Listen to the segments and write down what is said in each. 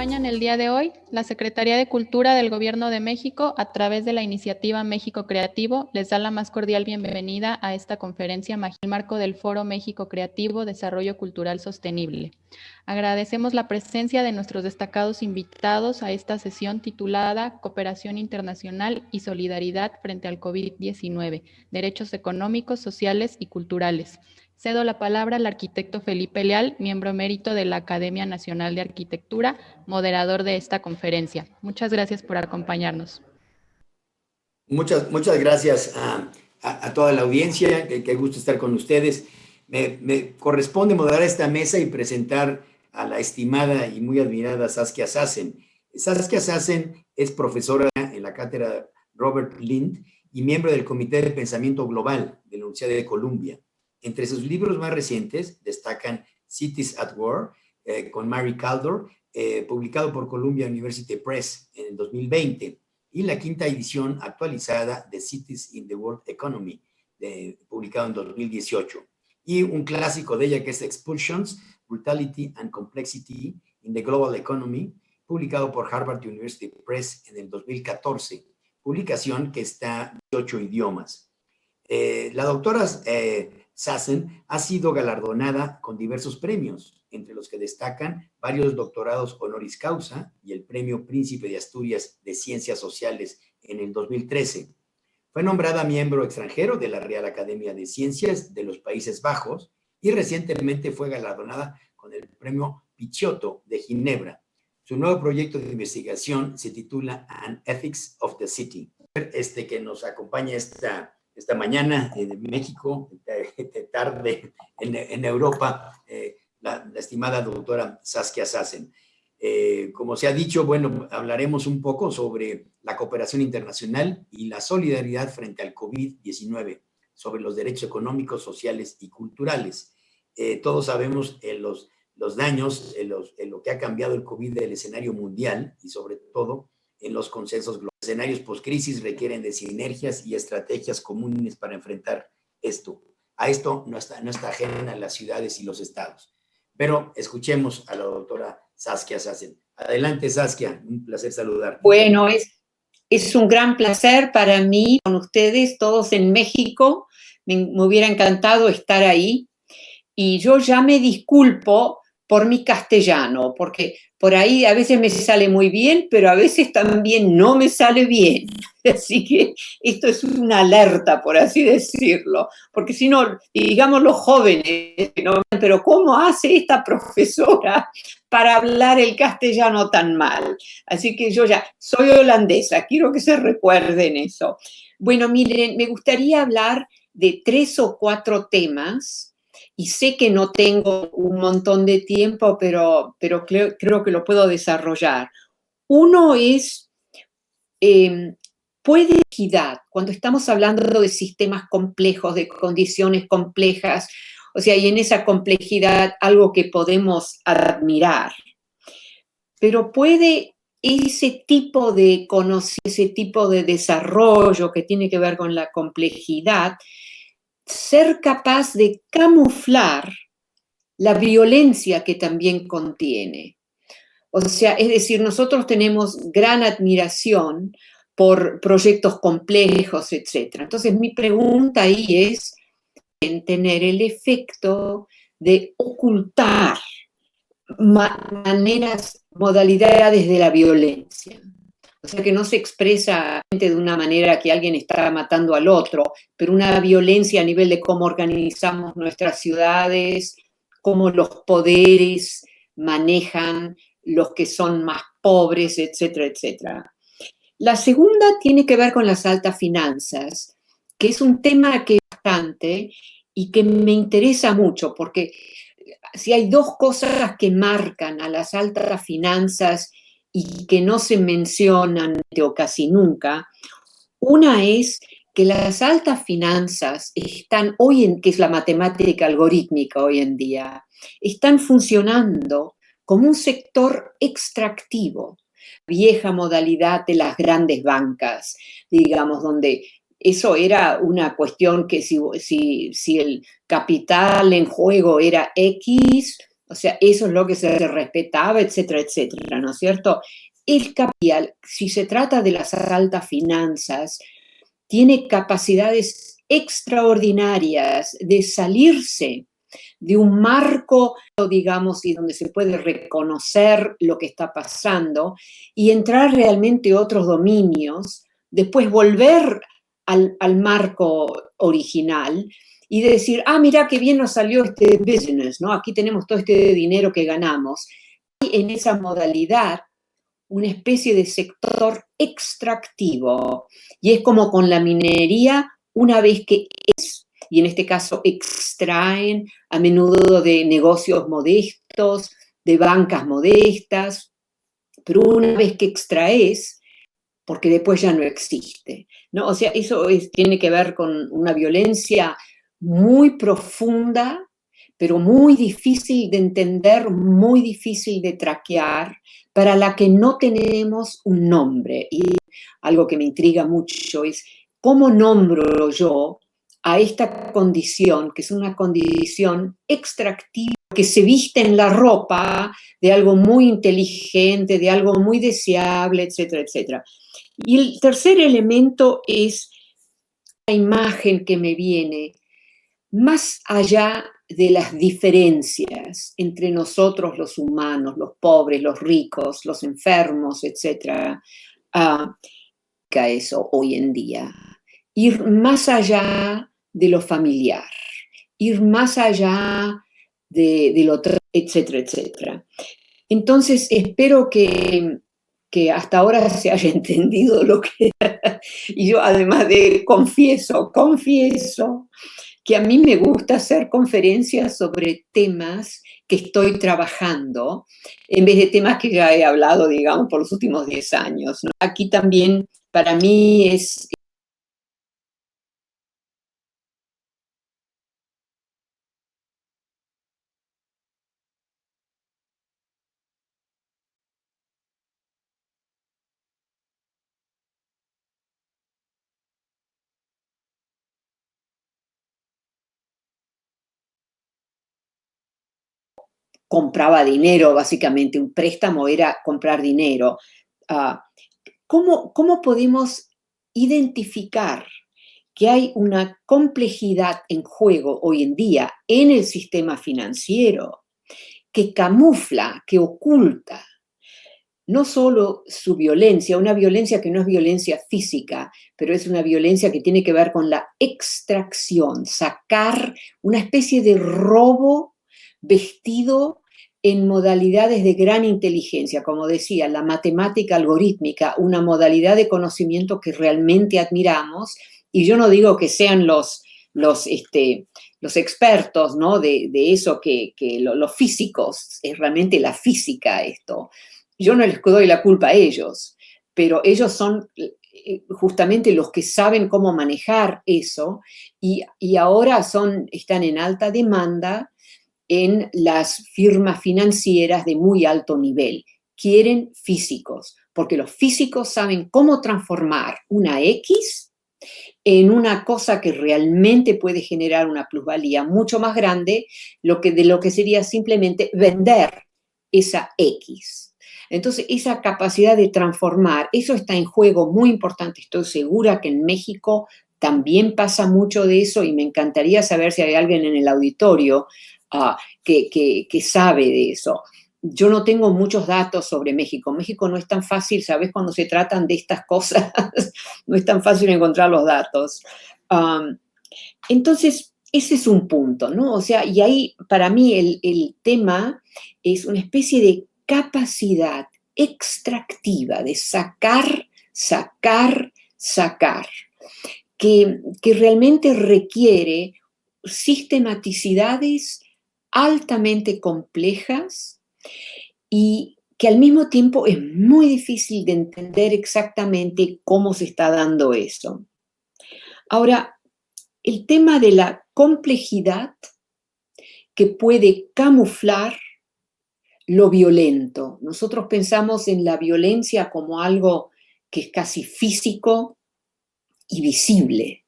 acompañan el día de hoy, la Secretaría de Cultura del Gobierno de México, a través de la iniciativa México Creativo, les da la más cordial bienvenida a esta conferencia en el marco del Foro México Creativo Desarrollo Cultural Sostenible. Agradecemos la presencia de nuestros destacados invitados a esta sesión titulada Cooperación Internacional y Solidaridad frente al COVID-19, Derechos Económicos, Sociales y Culturales. Cedo la palabra al arquitecto Felipe Leal, miembro emérito de la Academia Nacional de Arquitectura, moderador de esta conferencia. Muchas gracias por acompañarnos. Muchas gracias a toda la audiencia, qué gusto estar con ustedes. Me corresponde moderar esta mesa y presentar a la estimada y muy admirada Saskia Sassen. Saskia Sassen es profesora en la cátedra Robert Lind y miembro del Comité de Pensamiento Global de la Universidad de Columbia. Entre sus libros más recientes destacan Cities at War, con Mary Kaldor, publicado por Columbia University Press en el 2020, y la quinta edición actualizada de Cities in the World Economy, publicado en 2018. Y un clásico de ella que es Expulsions, Brutality and Complexity in the Global Economy, publicado por Harvard University Press en el 2014, publicación que está en 8 idiomas. La doctora Sassen ha sido galardonada con diversos premios, entre los que destacan varios doctorados honoris causa y el Premio Príncipe de Asturias de Ciencias Sociales en el 2013. Fue nombrada miembro extranjero de la Real Academia de Ciencias de los Países Bajos y recientemente fue galardonada con el Premio Picciotto de Ginebra. Su nuevo proyecto de investigación se titula An Ethics of the City. Que nos acompaña esta mañana de México, de tarde en Europa, la estimada doctora Saskia Sassen. Como se ha dicho, bueno, hablaremos un poco sobre la cooperación internacional y la solidaridad frente al COVID-19, sobre los derechos económicos, sociales y culturales. Todos sabemos los daños, en lo que ha cambiado el COVID del escenario mundial y sobre todo en los consensos globales. Los escenarios post-crisis requieren de sinergias y estrategias comunes para enfrentar esto. A esto no está ajena a las ciudades y los estados. Pero escuchemos a la doctora Saskia Sassen. Adelante, Saskia, un placer saludarte. Bueno, es un gran placer para mí con ustedes, todos en México. Me hubiera encantado estar ahí. Y yo ya me disculpo por mi castellano, porque por ahí a veces me sale muy bien, pero a veces también no me sale bien. Así que esto es una alerta, por así decirlo, porque si no, digamos los jóvenes, ¿no? Pero ¿cómo hace esta profesora para hablar el castellano tan mal? Así que yo ya soy holandesa, quiero que se recuerden eso. Bueno, miren, me gustaría hablar de 3 o 4 temas. Y sé que no tengo un montón de tiempo, pero creo que lo puedo desarrollar. Uno es, ¿puede equidad? Cuando estamos hablando de sistemas complejos, de condiciones complejas, o sea, y en esa complejidad algo que podemos admirar. Pero puede ese tipo de conocimiento, ese tipo de desarrollo que tiene que ver con la complejidad, ser capaz de camuflar la violencia que también contiene. O sea, es decir, nosotros tenemos gran admiración por proyectos complejos, etc. Entonces, mi pregunta ahí es tener el efecto de ocultar maneras, modalidades de la violencia. O sea, que no se expresa de una manera que alguien está matando al otro, pero una violencia a nivel de cómo organizamos nuestras ciudades, cómo los poderes manejan los que son más pobres, etcétera, etcétera. La segunda tiene que ver con las altas finanzas, que es un tema que es bastante y que me interesa mucho, porque si hay 2 cosas que marcan a las altas finanzas y que no se mencionan o casi nunca, una es que las altas finanzas están que es la matemática algorítmica hoy en día, están funcionando como un sector extractivo, vieja modalidad de las grandes bancas, digamos, donde eso era una cuestión que si el capital en juego era X, O sea, eso es lo que se respetaba, etcétera, etcétera, ¿no es cierto? El capital, si se trata de las altas finanzas, tiene capacidades extraordinarias de salirse de un marco, digamos, y donde se puede reconocer lo que está pasando y entrar realmente a otros dominios, después volver al marco original y decir, mira qué bien nos salió este business, ¿no? Aquí tenemos todo este dinero que ganamos. Y en esa modalidad, una especie de sector extractivo. Y es como con la minería, una vez que y en este caso extraen a menudo de negocios modestos, de bancas modestas, pero una vez que extraes, porque después ya no existe, ¿no? O sea, eso tiene que ver con una violencia muy profunda, pero muy difícil de entender, muy difícil de traquear, para la que no tenemos un nombre. Y algo que me intriga mucho es, ¿cómo nombro yo a esta condición, que es una condición extractiva, que se viste en la ropa de algo muy inteligente, de algo muy deseable, etcétera, etcétera? Y el tercer elemento es la imagen que me viene más allá de las diferencias entre nosotros los humanos, los pobres, los ricos, los enfermos, etcétera. Eso hoy en día. Ir más allá de lo familiar, ir más allá de lo otro, etcétera, etcétera. Entonces, espero que hasta ahora se haya entendido lo que... Y yo además confieso que a mí me gusta hacer conferencias sobre temas que estoy trabajando, en vez de temas que ya he hablado, digamos, por los últimos 10 años, ¿no? Aquí también, para mí, es... compraba dinero, básicamente, un préstamo era comprar dinero. ¿Cómo podemos identificar que hay una complejidad en juego hoy en día en el sistema financiero que camufla, que oculta no solo su violencia, una violencia que no es violencia física, pero es una violencia que tiene que ver con la extracción, sacar una especie de robo vestido en modalidades de gran inteligencia, como decía, la matemática algorítmica, una modalidad de conocimiento que realmente admiramos, y yo no digo que sean los expertos, ¿no? de eso los físicos, es realmente la física esto. Yo no les doy la culpa a ellos, pero ellos son justamente los que saben cómo manejar eso y ahora están en alta demanda en las firmas financieras de muy alto nivel. Quieren físicos, porque los físicos saben cómo transformar una X en una cosa que realmente puede generar una plusvalía mucho más grande de lo que sería simplemente vender esa X. Entonces, esa capacidad de transformar, eso está en juego muy importante. Estoy segura que en México también pasa mucho de eso y me encantaría saber si hay alguien en el auditorio que sabe de eso. Yo no tengo muchos datos sobre México. México no es tan fácil, ¿sabes? Cuando se tratan de estas cosas, no es tan fácil encontrar los datos. Entonces, ese es un punto, ¿no? O sea, y ahí para mí el tema es una especie de capacidad extractiva de sacar, que realmente requiere sistematicidades altamente complejas y que al mismo tiempo es muy difícil de entender exactamente cómo se está dando eso. Ahora, el tema de la complejidad que puede camuflar lo violento. Nosotros pensamos en la violencia como algo que es casi físico y visible.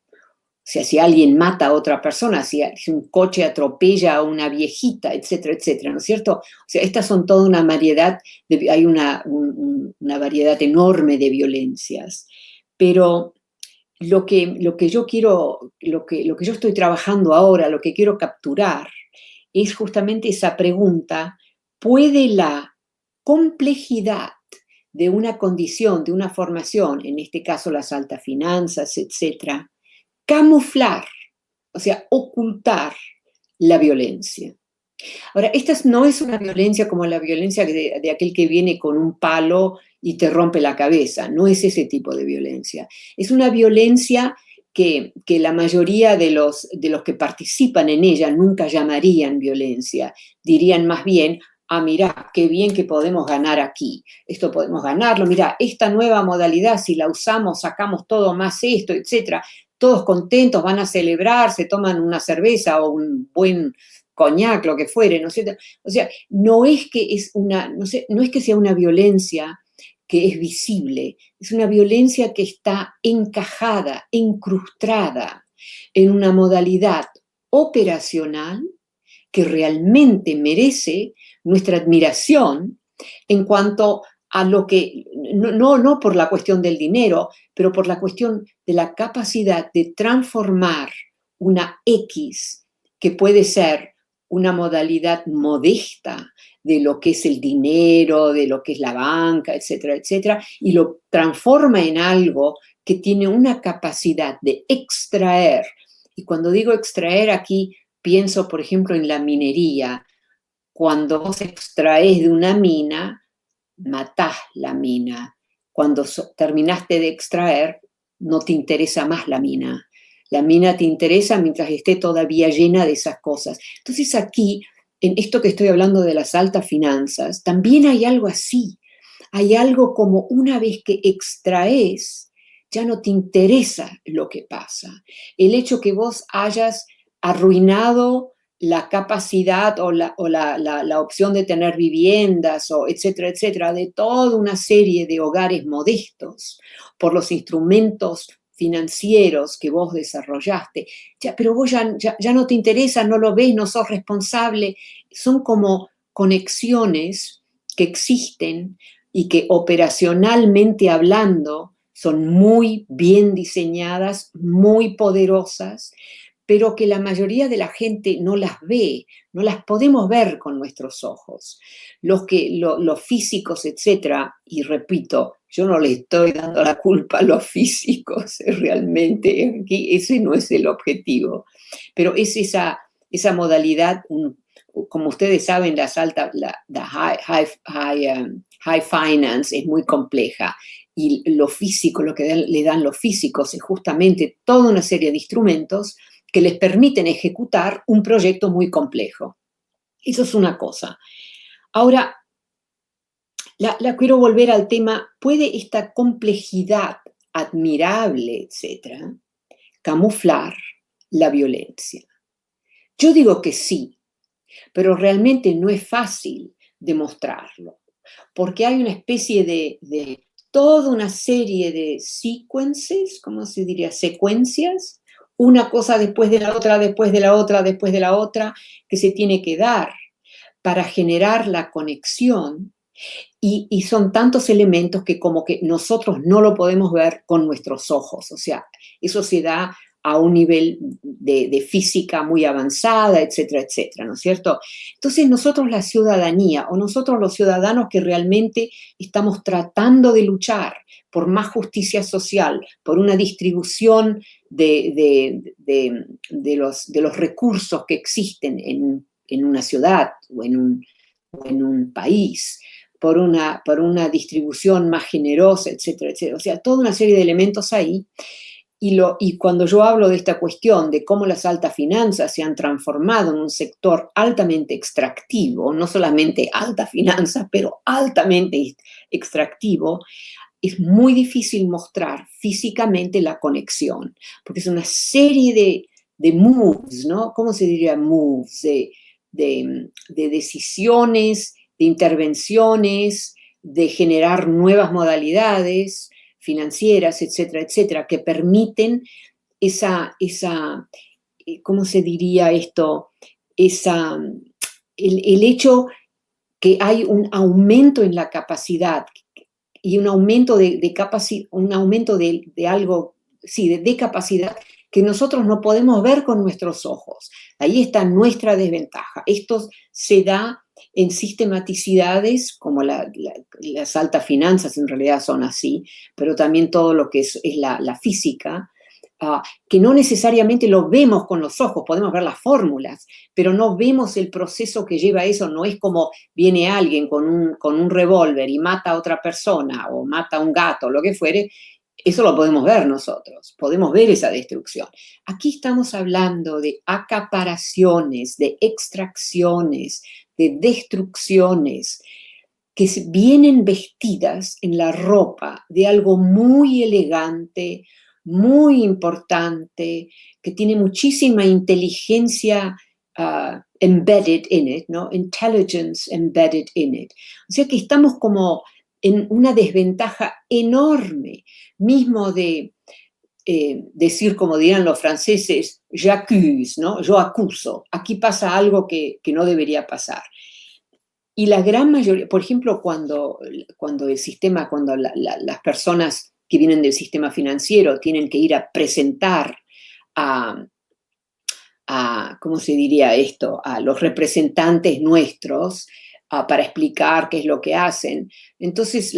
sea, si alguien mata a otra persona, si un coche atropella a una viejita, etcétera, etcétera, ¿no es cierto? O sea, estas son toda una variedad, hay una variedad enorme de violencias. Pero lo que yo quiero, lo que yo estoy trabajando ahora, lo que quiero capturar, es justamente esa pregunta: ¿puede la complejidad de una condición, de una formación, en este caso las altas finanzas, etcétera, camuflar, o sea, ocultar la violencia? Ahora, esta no es una violencia como la violencia de aquel que viene con un palo y te rompe la cabeza, no es ese tipo de violencia. Es una violencia que la mayoría de los que participan en ella nunca llamarían violencia, dirían más bien: ah, mirá, qué bien que podemos ganar aquí, esto podemos ganarlo, mirá, esta nueva modalidad, si la usamos, sacamos todo más esto, etcétera. Todos contentos, van a celebrar, se toman una cerveza o un buen coñac, lo que fuere, ¿no es cierto? O sea, no es que no es que sea una violencia que es visible, es una violencia que está encajada, incrustada en una modalidad operacional que realmente merece nuestra admiración en cuanto a lo que, no por la cuestión del dinero, pero por la cuestión de la capacidad de transformar una X que puede ser una modalidad modesta de lo que es el dinero, de lo que es la banca, etcétera, etcétera, y lo transforma en algo que tiene una capacidad de extraer. Y cuando digo extraer, aquí pienso, por ejemplo, en la minería. Cuando vos extraes de una mina, matás la mina. Cuando terminaste de extraer, no te interesa más la mina. La mina te interesa mientras esté todavía llena de esas cosas. Entonces aquí, en esto que estoy hablando de las altas finanzas, también hay algo así. Hay algo como una vez que extraes, ya no te interesa lo que pasa. El hecho que vos hayas arruinado la capacidad o la opción de tener viviendas, o etcétera, etcétera, de toda una serie de hogares modestos por los instrumentos financieros que vos desarrollaste, pero vos ya no te interesa, no lo ves, no sos responsable. Son como conexiones que existen y que operacionalmente hablando son muy bien diseñadas, muy poderosas, pero que la mayoría de la gente no las ve, no las podemos ver con nuestros ojos. Los físicos, etcétera, y repito, yo no le estoy dando la culpa a los físicos, realmente aquí ese no es el objetivo, pero es esa modalidad, como ustedes saben, la high finance es muy compleja, y lo físico, lo que le dan los físicos es justamente toda una serie de instrumentos que les permiten ejecutar un proyecto muy complejo. Eso es una cosa. Ahora, quiero volver al tema: ¿puede esta complejidad admirable, etcétera, camuflar la violencia? Yo digo que sí, pero realmente no es fácil demostrarlo, porque hay una especie de toda una serie de sequences, ¿cómo se diría? Secuencias, una cosa después de la otra, después de la otra, después de la otra, que se tiene que dar para generar la conexión, y son tantos elementos que como que nosotros no lo podemos ver con nuestros ojos. O sea, eso se da a un nivel de física muy avanzada, etcétera, etcétera, ¿no es cierto? Entonces nosotros, la ciudadanía, o nosotros los ciudadanos que realmente estamos tratando de luchar por más justicia social, por una distribución de los recursos que existen en una ciudad o en un país, por una distribución más generosa, etcétera, etcétera. O sea, toda una serie de elementos ahí. Y cuando yo hablo de esta cuestión de cómo las altas finanzas se han transformado en un sector altamente extractivo, no solamente alta finanza, pero altamente extractivo, es muy difícil mostrar físicamente la conexión, porque es una serie de moves, ¿no? ¿Cómo se diría moves? De decisiones, de intervenciones, de generar nuevas modalidades financieras, etcétera, etcétera, que permiten ¿cómo se diría esto? El hecho que hay un aumento en la capacidad y un aumento de algo, sí, de capacidad que nosotros no podemos ver con nuestros ojos. Ahí está nuestra desventaja. Esto se da en sistematicidades como las altas finanzas, en realidad son así, pero también todo lo que es la física, que no necesariamente lo vemos con los ojos, podemos ver las fórmulas, pero no vemos el proceso que lleva a eso. No es como viene alguien con un revólver y mata a otra persona o mata a un gato, lo que fuere. Eso lo podemos ver nosotros, podemos ver esa destrucción. Aquí estamos hablando de acaparaciones, de extracciones, de destrucciones que vienen vestidas en la ropa de algo muy elegante, muy importante, que tiene muchísima inteligencia embedded in it, ¿no? Intelligence embedded in it. O sea que estamos como en una desventaja enorme, mismo de decir, como dirán los franceses, j'accuse, ¿no? Yo acuso. Aquí pasa algo que no debería pasar. Y la gran mayoría, por ejemplo, cuando el sistema, cuando las personas que vienen del sistema financiero tienen que ir a presentar ¿cómo se diría esto?, a los representantes nuestros para explicar qué es lo que hacen. Entonces,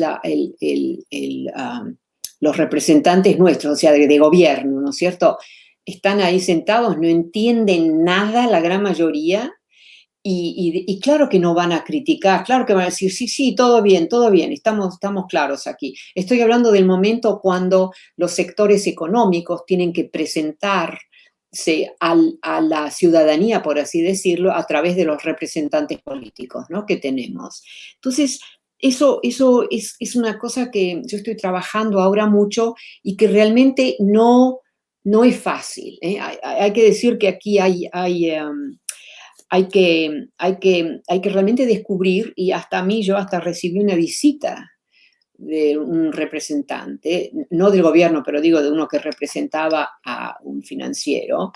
los representantes nuestros, o sea, de gobierno, ¿no es cierto?, están ahí sentados, no entienden nada la gran mayoría, y claro que no van a criticar, claro que van a decir, sí, todo bien, estamos claros aquí. Estoy hablando del momento cuando los sectores económicos tienen que presentarse a la ciudadanía, por así decirlo, a través de los representantes políticos, ¿no?, que tenemos. Entonces, eso es una cosa que yo estoy trabajando ahora mucho y que realmente no es fácil, ¿eh? Hay que decir que aquí hay que realmente descubrir, y hasta yo recibí una visita de un representante, no del gobierno, pero digo de uno que representaba a un financiero,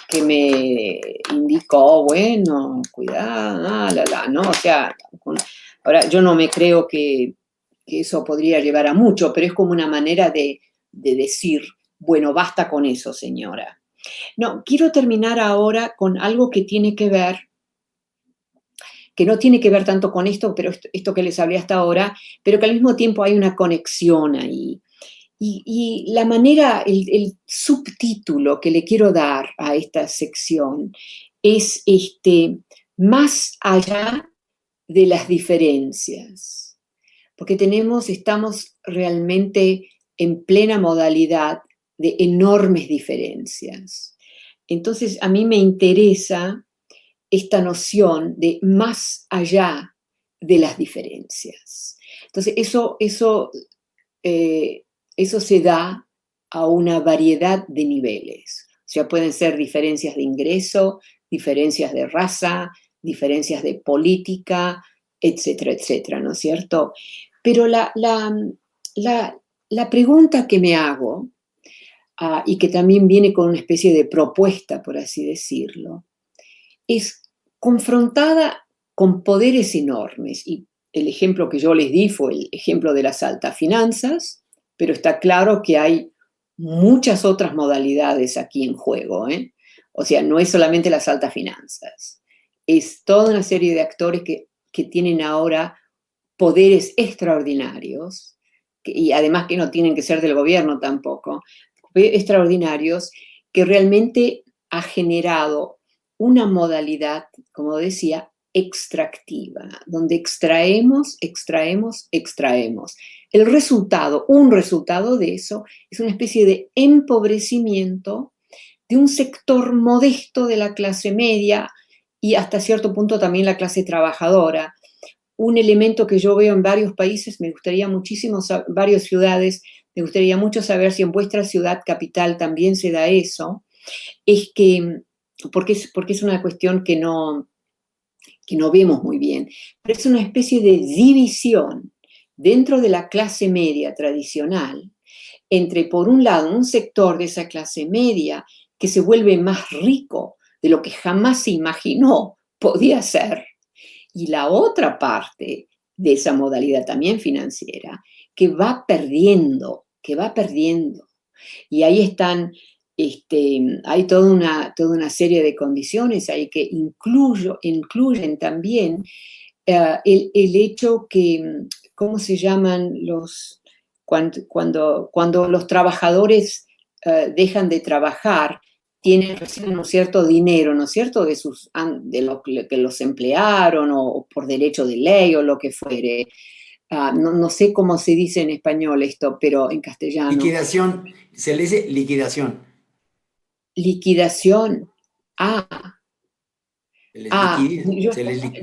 que me indicó, bueno, cuidado, ¿no? O sea, ahora yo no me creo que eso podría llevar a mucho, pero es como una manera de decir, bueno, basta con eso, señora. No, quiero terminar ahora con algo que tiene que ver, que no tiene que ver tanto con esto, pero esto que les hablé hasta ahora, pero que al mismo tiempo hay una conexión ahí. Y la manera, el subtítulo que le quiero dar a esta sección es más allá de las diferencias, porque estamos realmente en plena modalidad de enormes diferencias. Entonces, a mí me interesa esta noción de más allá de las diferencias. Entonces, eso se da a una variedad de niveles. O sea, pueden ser diferencias de ingreso, diferencias de raza, diferencias de política, etcétera, ¿no es cierto? Pero la pregunta que me hago, y que también viene con una especie de propuesta, por así decirlo, es confrontada con poderes enormes. Y el ejemplo que yo les di fue el ejemplo de las altas finanzas, pero está claro que hay muchas otras modalidades aquí en juego, ¿eh? O sea, no es solamente las altas finanzas, es toda una serie de actores que tienen ahora poderes extraordinarios, y además que no tienen que ser del gobierno tampoco, extraordinarios, que realmente ha generado una modalidad, como decía, extractiva, donde extraemos. El resultado, un resultado de eso, es una especie de empobrecimiento de un sector modesto de la clase media y hasta cierto punto también la clase trabajadora. Un elemento que yo veo en varios países, me gustaría muchísimo, varias ciudades, me gustaría mucho saber si en vuestra ciudad capital también se da eso, es que, porque es una cuestión que no vemos muy bien, pero es una especie de división dentro de la clase media tradicional entre, por un lado, un sector de esa clase media que se vuelve más rico de lo que jamás se imaginó podía ser, y la otra parte de esa modalidad también financiera que va perdiendo, que va perdiendo. Y ahí están, hay toda una serie de condiciones ahí que incluyen también el hecho que, ¿cómo se llaman cuando los trabajadores dejan de trabajar? Reciben un cierto dinero, ¿no es cierto?, de lo que los emplearon o por derecho de ley o lo que fuere. No sé cómo se dice en español esto, pero en castellano. Liquidación, se le dice liquidación. Liquidación.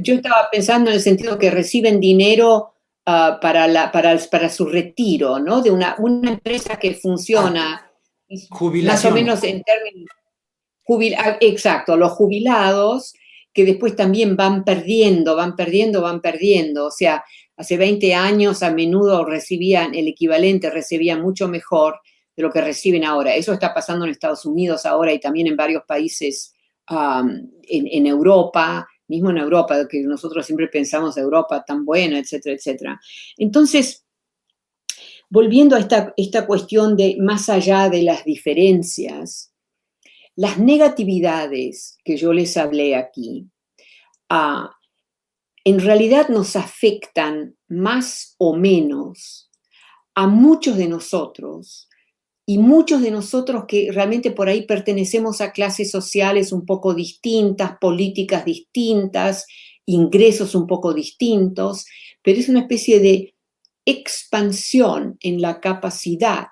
Yo estaba pensando en el sentido que reciben dinero para su retiro, ¿no? De una empresa que funciona más o menos en términos exacto, los jubilados que después también van perdiendo. O sea, hace 20 años a menudo recibían el equivalente, recibían mucho mejor de lo que reciben ahora. Eso está pasando en Estados Unidos ahora y también en varios países en Europa, mismo en Europa, que nosotros siempre pensamos Europa tan buena, etcétera, etcétera. Entonces, volviendo a esta cuestión de más allá de las diferencias, las negatividades que yo les hablé aquí, en realidad nos afectan más o menos a muchos de nosotros, y muchos de nosotros que realmente por ahí pertenecemos a clases sociales un poco distintas, políticas distintas, ingresos un poco distintos, pero es una especie de expansión en la capacidad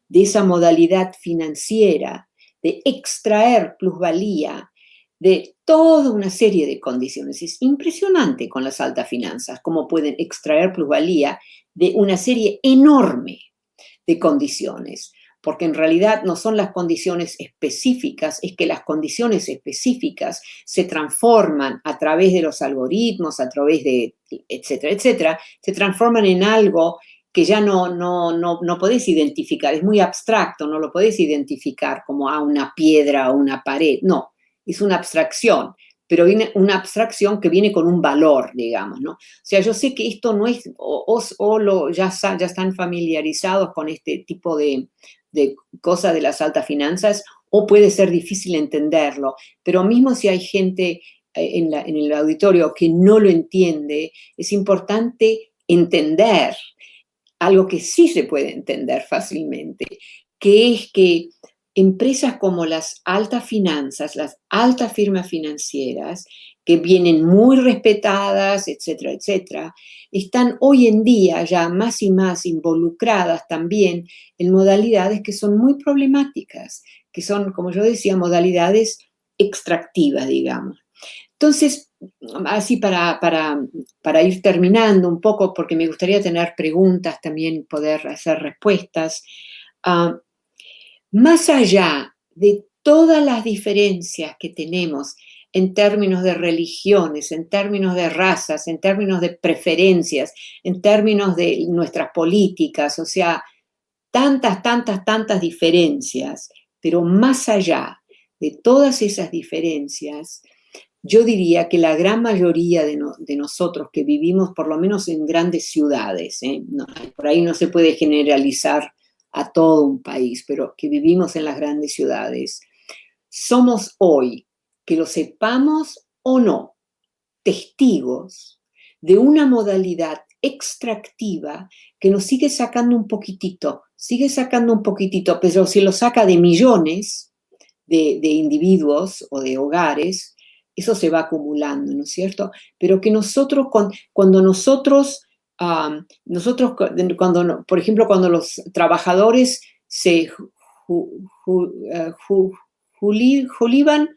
de esa modalidad financiera, de extraer plusvalía de toda una serie de condiciones. Es impresionante con las altas finanzas cómo pueden extraer plusvalía de una serie enorme de condiciones, porque en realidad no son las condiciones específicas, es que las condiciones específicas se transforman a través de los algoritmos, a través de etcétera, etcétera, se transforman en algo que ya no podés identificar, es muy abstracto, no lo podés identificar como una piedra o una pared, no, es una abstracción, pero viene una abstracción que viene con un valor, digamos, ¿no? O sea, yo sé que esto no es, ya están familiarizados con este tipo de cosas de las altas finanzas, o puede ser difícil entenderlo, pero mismo si hay gente en el auditorio que no lo entiende, es importante entender algo que sí se puede entender fácilmente, que es que empresas como las altas finanzas, las altas firmas financieras, que vienen muy respetadas, etcétera, etcétera, están hoy en día ya más y más involucradas también en modalidades que son muy problemáticas, que son, como yo decía, modalidades extractivas, digamos. Entonces, así para ir terminando un poco, porque me gustaría tener preguntas también, poder hacer respuestas, más allá de todas las diferencias que tenemos en términos de religiones, en términos de razas, en términos de preferencias, en términos de nuestras políticas, o sea, tantas diferencias, pero más allá de todas esas diferencias, yo diría que la gran mayoría de nosotros que vivimos por lo menos en grandes ciudades, por ahí no se puede generalizar a todo un país, pero que vivimos en las grandes ciudades, somos hoy, que lo sepamos o no, testigos de una modalidad extractiva que nos sigue sacando un poquitito, pero si lo saca de millones de individuos o de hogares, eso se va acumulando, ¿no es cierto? Pero que nosotros, por ejemplo, cuando los trabajadores se jubilan,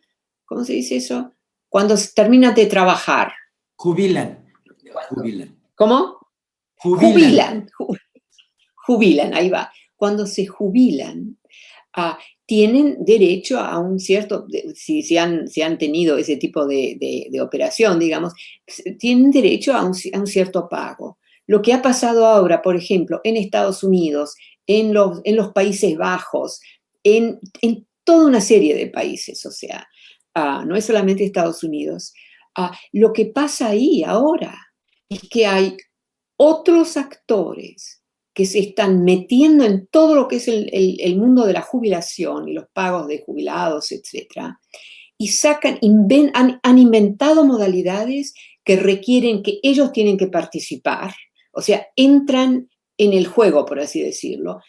¿cómo se dice eso? Cuando terminan de trabajar. Jubilan. ¿Cómo? Jubilan, ahí va. Cuando se jubilan, tienen derecho a un cierto, si han tenido ese tipo de operación, digamos, tienen derecho a un cierto pago. Lo que ha pasado ahora, por ejemplo, en Estados Unidos, en los Países Bajos, en toda una serie de países, o sea, no es solamente Estados Unidos. Lo que pasa ahí ahora es que hay otros actores que se están metiendo en todo lo que es el mundo de la jubilación y los pagos de jubilados, etc. Y han inventado modalidades que requieren que ellos tienen que participar, o sea, entran en el juego, por así decirlo,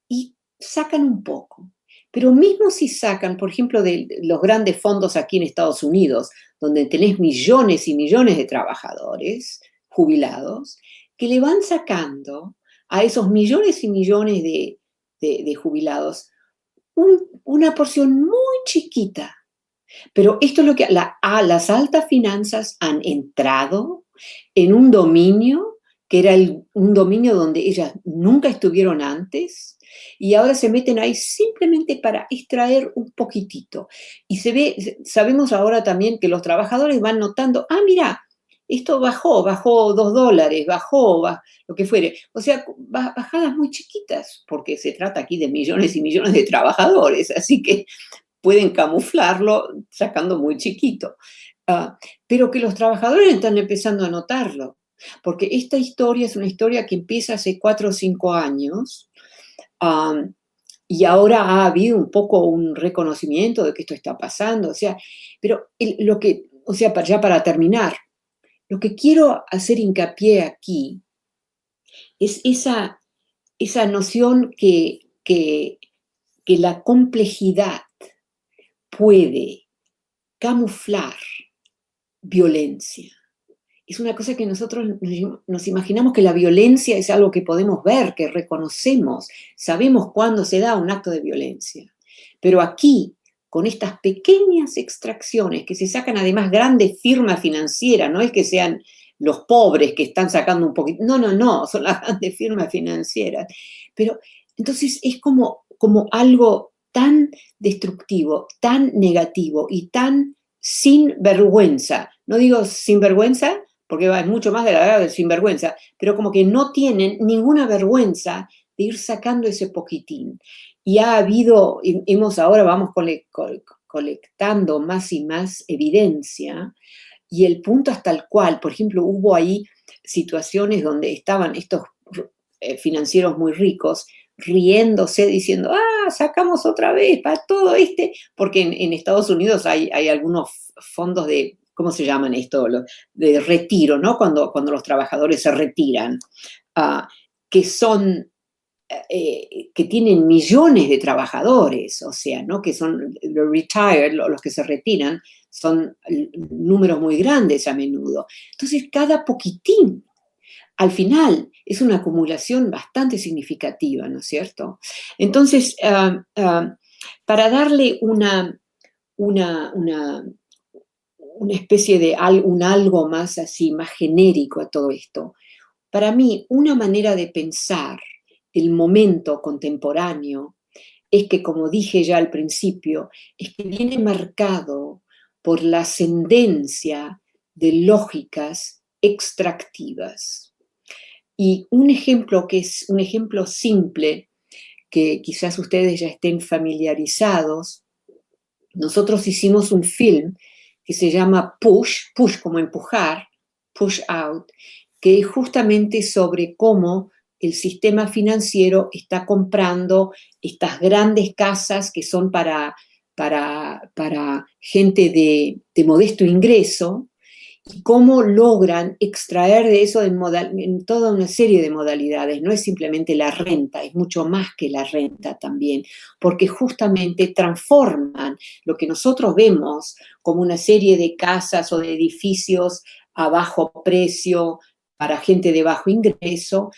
y sacan un poco. Pero mismo si sacan, por ejemplo, de los grandes fondos aquí en Estados Unidos, donde tenés millones y millones de trabajadores jubilados, que le van sacando a esos millones y millones de jubilados una porción muy chiquita. Pero esto es lo que las altas finanzas han entrado en un dominio que era un dominio donde ellas nunca estuvieron antes, y ahora se meten ahí simplemente para extraer un poquitito. Y sabemos ahora también que los trabajadores van notando, mira, esto bajó $2, bajó, lo que fuere. O sea, bajadas muy chiquitas, porque se trata aquí de millones y millones de trabajadores, así que pueden camuflarlo sacando muy chiquito. Pero que los trabajadores están empezando a notarlo, porque esta historia es una historia que empieza hace 4 o 5 años, y ahora ha habido un poco un reconocimiento de que esto está pasando, o sea, pero ya para terminar, lo que quiero hacer hincapié aquí es esa noción que la complejidad puede camuflar violencia. Es una cosa que nosotros nos imaginamos que la violencia es algo que podemos ver, que reconocemos, sabemos cuándo se da un acto de violencia. Pero aquí, con estas pequeñas extracciones que se sacan además grandes firmas financieras, no es que sean los pobres que están sacando un poquito, no, son las grandes firmas financieras. Pero entonces es como algo tan destructivo, tan negativo y tan sin vergüenza. No digo sin vergüenza, porque es mucho más de la edad del sinvergüenza, pero como que no tienen ninguna vergüenza de ir sacando ese poquitín. Y ahora vamos colectando más y más evidencia, y el punto hasta el cual, por ejemplo, hubo ahí situaciones donde estaban estos financieros muy ricos riéndose, diciendo, sacamos otra vez para todo porque en Estados Unidos hay algunos fondos de, ¿cómo se llaman esto? De retiro, ¿no? Cuando los trabajadores se retiran, que tienen millones de trabajadores, o sea, ¿no? Que son los retired, los que se retiran, son números muy grandes a menudo. Entonces, cada poquitín, al final, es una acumulación bastante significativa, ¿no es cierto? Entonces, para darle una especie de algo más así, más genérico a todo esto, para mí, una manera de pensar el momento contemporáneo es que, como dije ya al principio, es que viene marcado por la ascendencia de lógicas extractivas. Y un ejemplo que es un ejemplo simple, que quizás ustedes ya estén familiarizados, nosotros hicimos un film que se llama Push como empujar, Push Out, que es justamente sobre cómo el sistema financiero está comprando estas grandes casas que son para gente de modesto ingreso, y cómo logran extraer de eso en toda una serie de modalidades. No es simplemente la renta, es mucho más que la renta también, porque justamente transforman lo que nosotros vemos como una serie de casas o de edificios a bajo precio para gente de bajo ingreso.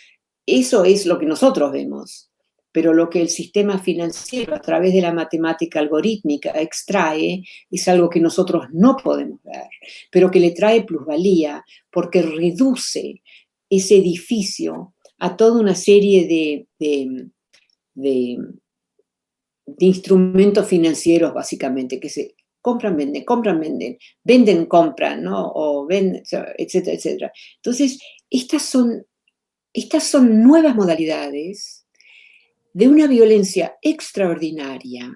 Eso es lo que nosotros vemos. Pero lo que el sistema financiero a través de la matemática algorítmica extrae es algo que nosotros no podemos ver, pero que le trae plusvalía porque reduce ese edificio a toda una serie de instrumentos financieros, básicamente, que se compran, venden, venden, compran, ¿no? O venden, etcétera, etcétera. Entonces, estas son nuevas modalidades de una violencia extraordinaria,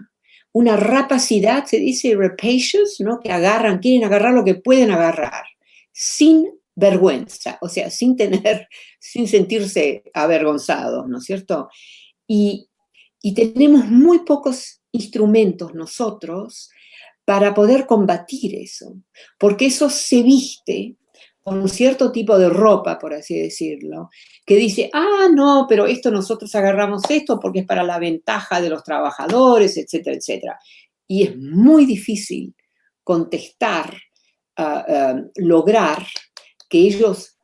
una rapacidad, se dice rapacious, ¿no? Que agarran, quieren agarrar lo que pueden agarrar, sin vergüenza, o sea, sin sentirse avergonzados, ¿no es cierto? Y, y tenemos muy pocos instrumentos nosotros para poder combatir eso, porque eso se viste con un cierto tipo de ropa, por así decirlo, que dice, no, pero esto nosotros agarramos esto porque es para la ventaja de los trabajadores, etcétera, etcétera. Y es muy difícil contestar, lograr que ellos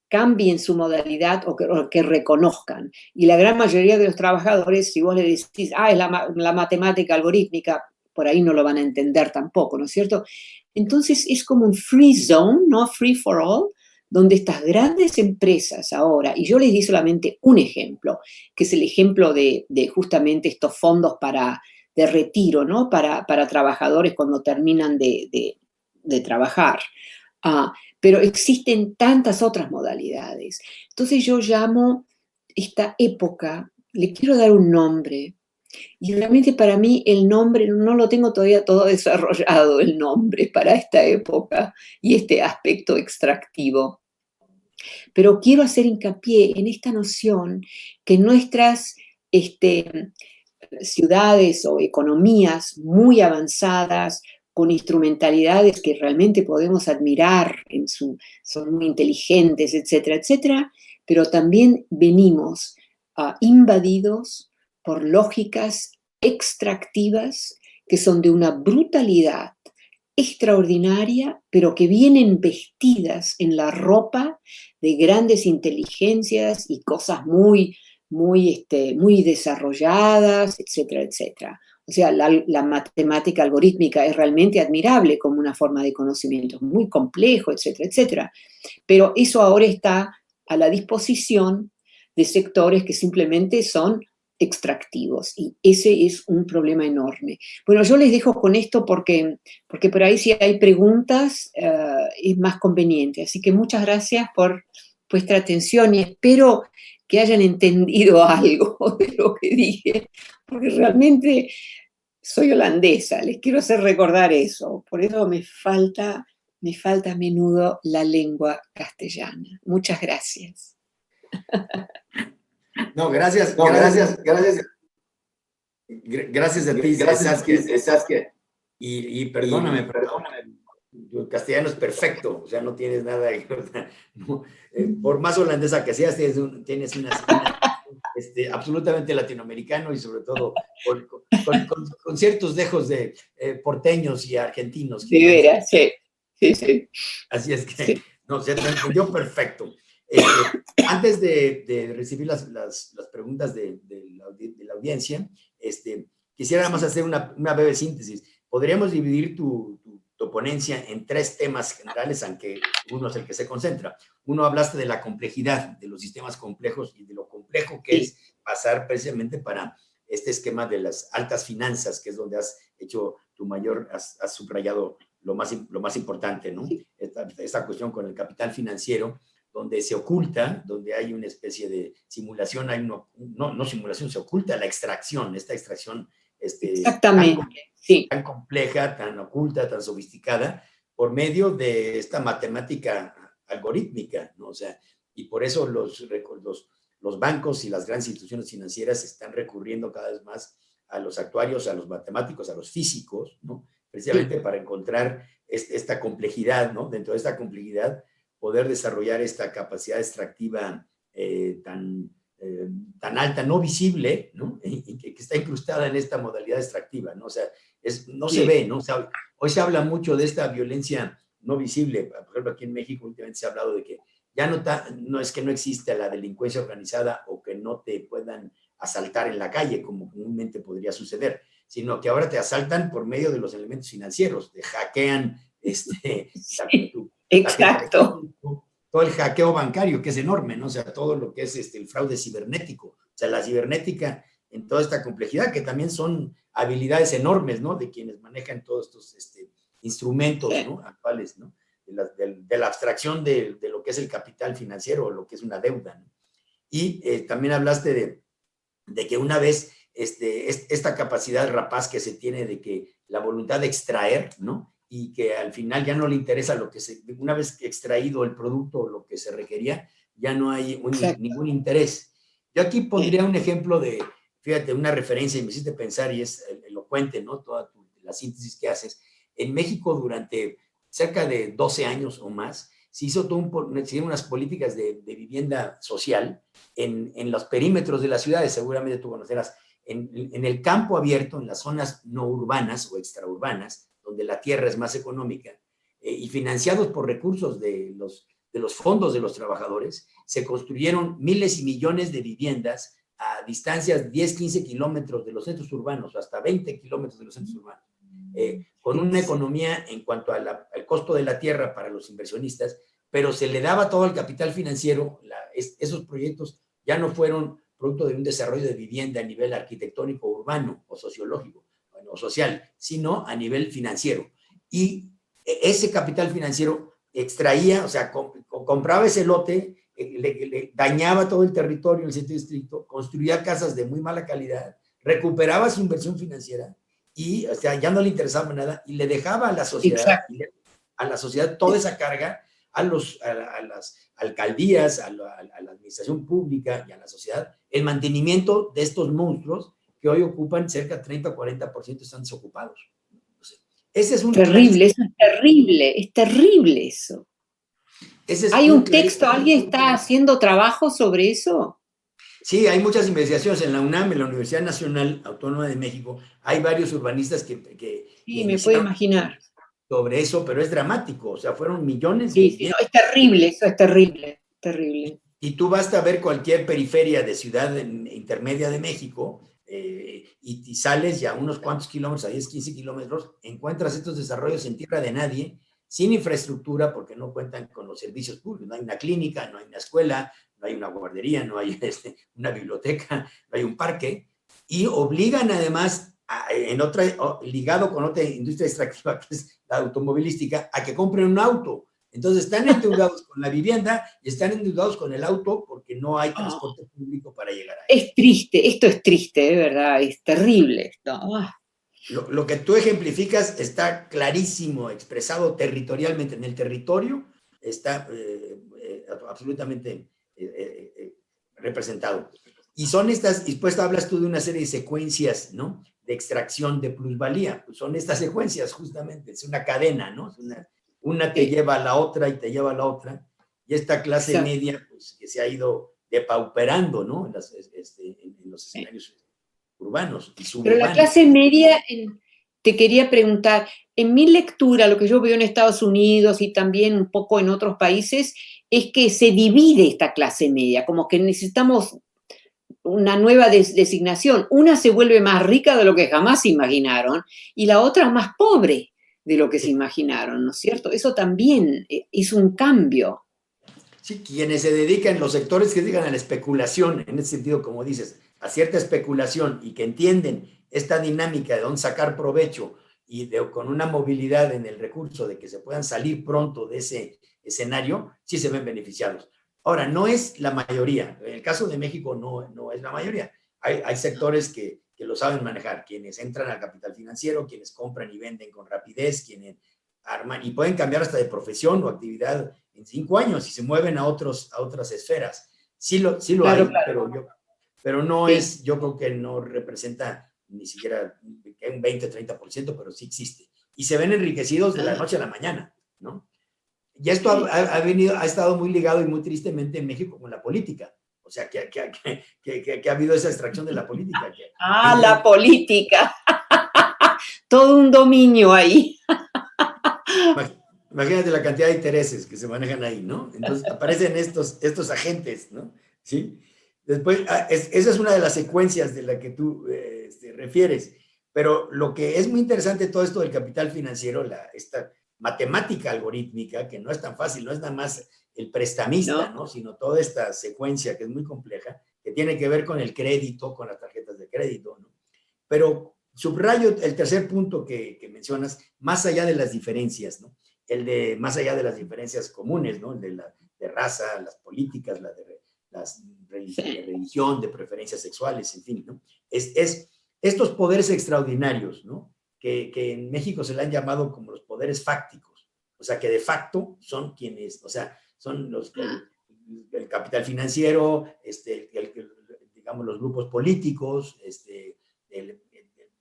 cambien su modalidad o que reconozcan. Y la gran mayoría de los trabajadores, si vos le decís, es la matemática algorítmica, por ahí no lo van a entender tampoco, ¿no es cierto? Entonces es como un free zone, ¿no? Free for all, donde estas grandes empresas ahora, y yo les di solamente un ejemplo, que es el ejemplo de justamente estos fondos de retiro, ¿no? Para trabajadores cuando terminan de trabajar. Pero existen tantas otras modalidades. Entonces yo llamo esta época, le quiero dar un nombre, y realmente para mí el nombre, no lo tengo todavía todo desarrollado, el nombre para esta época y este aspecto extractivo. Pero quiero hacer hincapié en esta noción que nuestras ciudades o economías muy avanzadas, con instrumentalidades que realmente podemos admirar, son muy inteligentes, etcétera, etcétera, pero también venimos invadidos por lógicas extractivas que son de una brutalidad extraordinaria, pero que vienen vestidas en la ropa de grandes inteligencias y cosas muy desarrolladas, etcétera, etcétera. O sea, la matemática algorítmica es realmente admirable como una forma de conocimiento, muy complejo, etcétera, etcétera. Pero eso ahora está a la disposición de sectores que simplemente son extractivos y ese es un problema enorme. Bueno, yo les dejo con esto porque por ahí si hay preguntas es más conveniente. Así que muchas gracias por vuestra atención y espero que hayan entendido algo de lo que dije, porque realmente soy holandesa, les quiero hacer recordar eso, por eso me falta a menudo la lengua castellana. Muchas gracias. No, gracias, No, gracias, gracias gracias a ti, Saskia. Y perdóname, tu castellano es perfecto, o sea, no tienes nada, no, por más holandesa que seas, tienes una absolutamente latinoamericano y sobre todo con ciertos dejos de porteños y argentinos. De veras, sí. Así es que, sí. No, se te entendió perfecto. Antes de recibir las preguntas de la audiencia, quisiera más hacer una breve síntesis. Podríamos dividir tu ponencia en 3 temas generales, aunque uno es el que se concentra. Uno, hablaste de la complejidad de los sistemas complejos y de lo complejo que es pasar precisamente para este esquema de las altas finanzas, que es donde has hecho has subrayado lo más importante, ¿no? Esta cuestión con el capital financiero, donde se oculta, donde hay una especie de simulación, no simulación, se oculta la extracción, esta extracción exactamente, tan compleja, tan oculta, tan sofisticada, por medio de esta matemática algorítmica, ¿no? O sea, y por eso los bancos y las grandes instituciones financieras están recurriendo cada vez más a los actuarios, a los matemáticos, a los físicos, ¿no? Precisamente para encontrar esta complejidad, ¿no? Dentro de esta complejidad, poder desarrollar esta capacidad extractiva tan alta, no visible, ¿no? Y que está incrustada en esta modalidad extractiva, ¿no? O sea, no se ve, ¿no? O sea, hoy se habla mucho de esta violencia no visible. Por ejemplo, aquí en México últimamente se ha hablado de que ya no es que no existe la delincuencia organizada o que no te puedan asaltar en la calle, como comúnmente podría suceder, sino que ahora te asaltan por medio de los elementos financieros, te hackean exacto. Todo el hackeo bancario, que es enorme, ¿no? O sea, todo lo que es el fraude cibernético, o sea, la cibernética en toda esta complejidad, que también son habilidades enormes, ¿no? De quienes manejan todos estos instrumentos, ¿no? Actuales, ¿no? De la abstracción de lo que es el capital financiero o lo que es una deuda, ¿no? Y también hablaste de que una vez esta capacidad rapaz que se tiene de que la voluntad de extraer, ¿no? Y que al final ya no le interesa una vez extraído el producto, lo que se requería, ya no hay ningún interés. Yo aquí pondría un ejemplo fíjate, una referencia, y me hiciste pensar, y es elocuente, ¿no? Toda la síntesis que haces. En México, durante cerca de 12 años o más, se hicieron unas políticas de vivienda social en los perímetros de las ciudades, seguramente tú conocerás, en el campo abierto, en las zonas no urbanas o extraurbanas, donde la tierra es más económica, y financiados por recursos de los fondos de los trabajadores, se construyeron miles y millones de viviendas a distancias 10, 15 kilómetros de los centros urbanos, hasta 20 kilómetros de los centros urbanos, con una economía en cuanto al costo de la tierra para los inversionistas, pero se le daba todo el capital financiero. Esos proyectos ya no fueron producto de un desarrollo de vivienda a nivel arquitectónico, urbano o sociológico, o social, sino a nivel financiero. Y ese capital financiero extraía, o sea, compraba ese lote, le dañaba todo el territorio en el sentido estricto, construía casas de muy mala calidad, recuperaba su inversión financiera y, o sea, ya no le interesaba nada y le dejaba a la sociedad toda esa carga, a las alcaldías, a la administración pública y a la sociedad, el mantenimiento de estos monstruos que hoy ocupan cerca de 30 o 40% están desocupados. Entonces, ese es un terrible, eso es terrible eso. ¿Hay un texto, alguien está haciendo trabajo sobre eso? Sí, hay muchas investigaciones en la UNAM, en la Universidad Nacional Autónoma de México. Hay varios urbanistas que sí, me puedo imaginar sobre eso, pero es dramático, o sea, fueron millones. Sí, sí, no, es terrible, eso es terrible, terrible. Y tú basta ver cualquier periferia de ciudad intermedia de México y sales ya unos cuantos kilómetros, a 10, 15 kilómetros, encuentras estos desarrollos en tierra de nadie, sin infraestructura, porque no cuentan con los servicios públicos. No hay una clínica, no hay una escuela, no hay una guardería, no hay una biblioteca, no hay un parque, y obligan además, ligado con otra industria extractiva, que es la automovilística, a que compren un auto. Entonces están endeudados con la vivienda y están endeudados con el auto porque no hay transporte público para llegar a él. Es triste, esto es triste, de verdad, es terrible esto. Lo que tú ejemplificas está clarísimo, expresado territorialmente. En el territorio está absolutamente representado. Y son estas, y pues hablas tú de una serie de secuencias, ¿no? De extracción de plusvalía. Pues son estas secuencias justamente, es una cadena, ¿no? Es una te lleva a la otra y te lleva a la otra. Y esta clase media, pues que se ha ido depauperando, ¿no? En los escenarios urbanos y suburbanos. Pero la clase media, te quería preguntar, en mi lectura, lo que yo veo en Estados Unidos y también un poco en otros países, es que se divide esta clase media, como que necesitamos una nueva designación. Una se vuelve más rica de lo que jamás se imaginaron y la otra más pobre de lo que se imaginaron, ¿no es cierto? Eso también es un cambio. Sí, quienes se dedican, los sectores que se dedican a la especulación, en ese sentido, como dices, a cierta especulación y que entienden esta dinámica de dónde sacar provecho y con una movilidad en el recurso de que se puedan salir pronto de ese escenario, sí se ven beneficiados. Ahora, no es la mayoría. En el caso de México no es la mayoría. Hay sectores que lo saben manejar, quienes entran al capital financiero, quienes compran y venden con rapidez, quienes arman y pueden cambiar hasta de profesión o actividad en 5 años y se mueven a otras esferas. Sí lo claro, hay, claro. Pero no sí. Yo creo que no representa ni siquiera un 20-30%, pero sí existe. Y se ven enriquecidos de la noche a la mañana, ¿no? Y esto ha estado muy ligado y muy tristemente en México con la política. O sea, que ha habido esa extracción de la política. La política. Todo un dominio ahí. Imagínate la cantidad de intereses que se manejan ahí, ¿no? Entonces aparecen estos agentes, ¿no? ¿Sí? Después, esa es una de las secuencias de la que tú refieres. Pero lo que es muy interesante todo esto del capital financiero, esta matemática algorítmica, que no es tan fácil, no es nada más el prestamista, ¿no? Sino toda esta secuencia que es muy compleja, que tiene que ver con el crédito, con las tarjetas de crédito, ¿no? Pero subrayo el tercer punto que mencionas, más allá de las diferencias, ¿no? Más allá de las diferencias comunes, ¿no? El de raza, las políticas, de religión, de preferencias sexuales, en fin, ¿no? Estos poderes extraordinarios, ¿no? Que en México se le han llamado como los poderes fácticos, o sea, que de facto son quienes, o sea, son el capital financiero, digamos, los grupos políticos,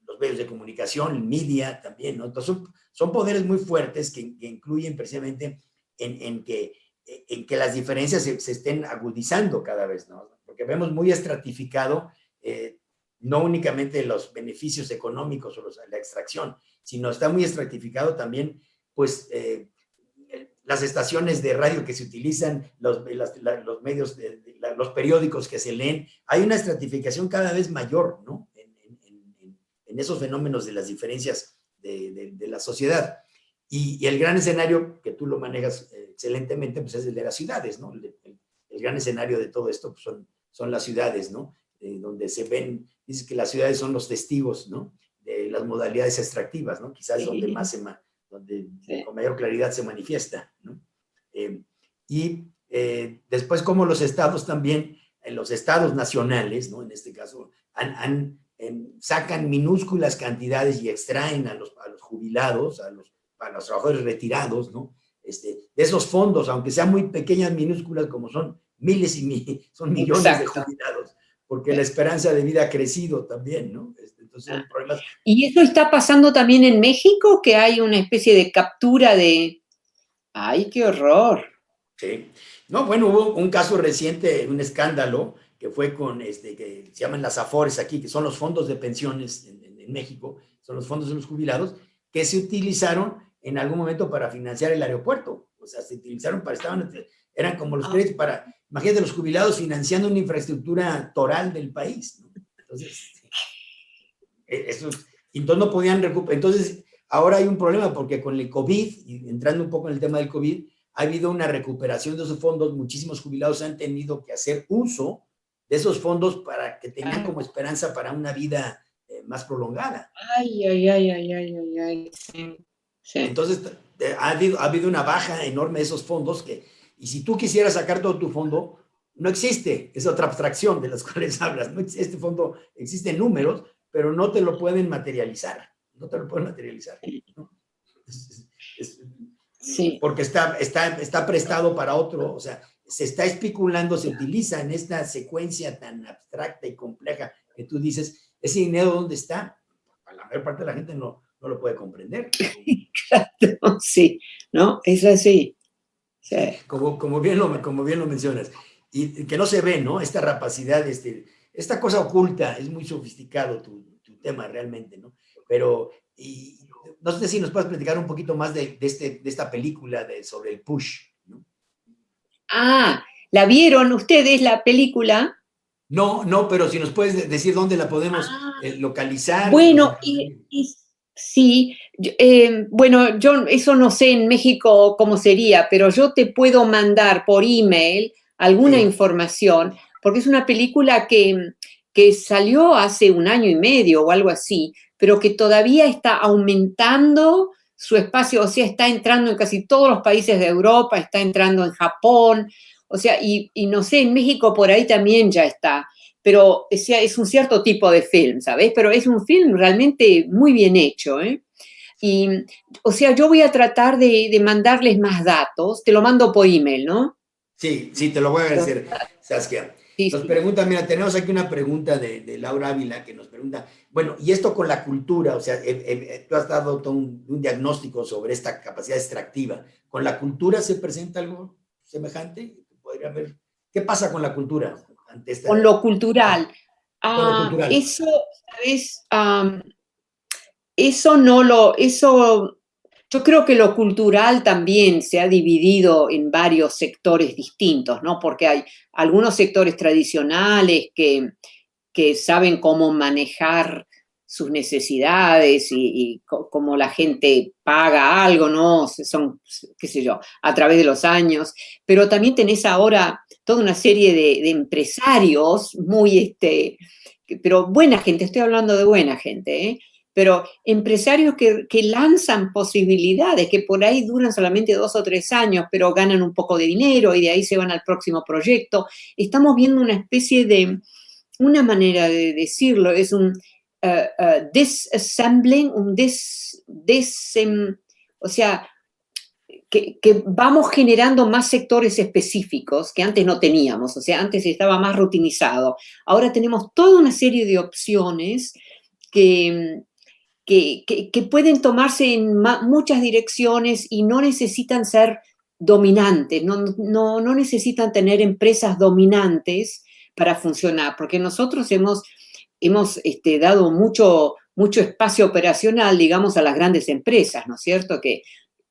los medios de comunicación, el media también, ¿no? Entonces son poderes muy fuertes que incluyen precisamente en que las diferencias se estén agudizando cada vez, ¿no? Porque vemos muy estratificado, no únicamente los beneficios económicos o la extracción, sino está muy estratificado también, pues, las estaciones de radio que se utilizan, los medios, los periódicos que se leen. Hay una estratificación cada vez mayor, ¿no? En esos fenómenos de las diferencias de la sociedad. Y el gran escenario, que tú lo manejas excelentemente, pues es el de las ciudades, ¿no? El gran escenario de todo esto pues son las ciudades, ¿no? Donde se ven, dices que las ciudades son los testigos, ¿no? De las modalidades extractivas, ¿no? Quizás sí. Donde más donde sí. Con mayor claridad se manifiesta, ¿no? Después como los estados también, los estados nacionales, ¿no? En este caso, sacan minúsculas cantidades y extraen a los jubilados, a los trabajadores retirados, ¿no? De esos fondos, aunque sean muy pequeñas, minúsculas, como son miles son millones. Exacto. De jubilados, porque la esperanza de vida ha crecido también, ¿no? Entonces, hay problemas. ¿Y eso está pasando también en México? Que hay una especie de captura de... ¡Ay, qué horror! Sí. No, bueno, hubo un caso reciente, un escándalo, que fue con, que se llaman las AFORES aquí, que son los fondos de pensiones en México, son los fondos de los jubilados, que se utilizaron en algún momento para financiar el aeropuerto. O sea, se utilizaron eran como los créditos para, imagínate, los jubilados financiando una infraestructura toral del país, ¿no? Entonces, entonces no podían recuperar. Entonces, ahora hay un problema porque con el COVID, y entrando un poco en el tema del COVID, ha habido una recuperación de esos fondos. Muchísimos jubilados han tenido que hacer uso de esos fondos para que tengan como esperanza para una vida más prolongada. Ay. Sí. Sí. Entonces, ha habido una baja enorme de esos fondos y si tú quisieras sacar todo tu fondo, no existe, es otra abstracción de las cuales hablas, ¿no? Este fondo existe en números, pero no te lo pueden materializar, ¿no? Sí. Porque está prestado para otro, o sea, se está especulando, se utiliza en esta secuencia tan abstracta y compleja que tú dices, ese dinero ¿dónde está? La mayor parte de la gente no lo puede comprender. Claro, sí, ¿no? Es así. Sí. Como bien lo mencionas. Y que no se ve, ¿no? Esta rapacidad, esta cosa oculta, es muy sofisticado tu tema realmente, ¿no? Pero, no sé si nos puedes platicar un poquito más de esta película sobre el push, ¿no? ¿La vieron ustedes la película? No, pero si nos puedes decir dónde la podemos localizar. Bueno, sí, bueno, yo eso no sé en México cómo sería, pero yo te puedo mandar por email alguna información, porque es una película que salió hace 1 año y medio o algo así, pero que todavía está aumentando su espacio, o sea, está entrando en casi todos los países de Europa, está entrando en Japón, o sea, y no sé, en México por ahí también ya está, pero es un cierto tipo de film, ¿sabes? Pero es un film realmente muy bien hecho, ¿eh? Y, o sea, yo voy a tratar de mandarles más datos, te lo mando por email, ¿no? Sí, te lo voy a agradecer, Saskia. Nos pregunta, mira, tenemos aquí una pregunta de Laura Ávila que nos pregunta, bueno, y esto con la cultura, o sea, tú has dado un diagnóstico sobre esta capacidad extractiva. ¿Con la cultura se presenta algo semejante? Podría haber, ¿qué pasa con la cultura? Con lo cultural. Eso, ¿sabes? Yo creo que lo cultural también se ha dividido en varios sectores distintos, ¿no? Porque hay algunos sectores tradicionales que saben cómo manejar sus necesidades y cómo la gente paga algo, ¿no? Son, qué sé yo, a través de los años. Pero también tenés ahora toda una serie de empresarios muy, pero buena gente, estoy hablando de buena gente, pero empresarios que lanzan posibilidades, que por ahí duran solamente 2 o 3 años, pero ganan un poco de dinero y de ahí se van al próximo proyecto. Estamos viendo una especie de, una manera de decirlo, es un disassembling, o sea, que vamos generando más sectores específicos que antes no teníamos, o sea, antes estaba más rutinizado. Ahora tenemos toda una serie de opciones que pueden tomarse en muchas direcciones y no necesitan ser dominantes, no necesitan tener empresas dominantes para funcionar, porque nosotros hemos dado mucho espacio operacional, digamos, a las grandes empresas, ¿no es cierto?, que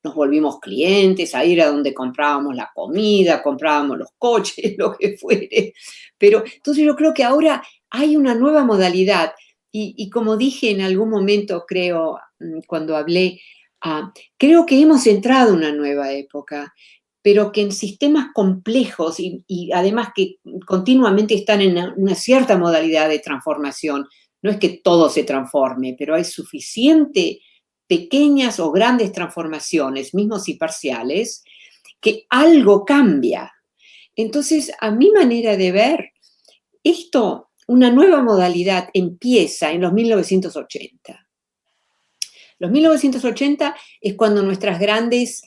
nos volvimos clientes, a ir a donde comprábamos la comida, comprábamos los coches, lo que fuere. Pero entonces yo creo que ahora hay una nueva modalidad y como dije en algún momento, creo, cuando hablé, creo que hemos entrado en una nueva época, pero que en sistemas complejos y además que continuamente están en una cierta modalidad de transformación. No es que todo se transforme, pero hay suficiente pequeñas o grandes transformaciones, mismos y parciales, que algo cambia. Entonces, a mi manera de ver, una nueva modalidad empieza en los 1980. Los 1980 es cuando nuestras grandes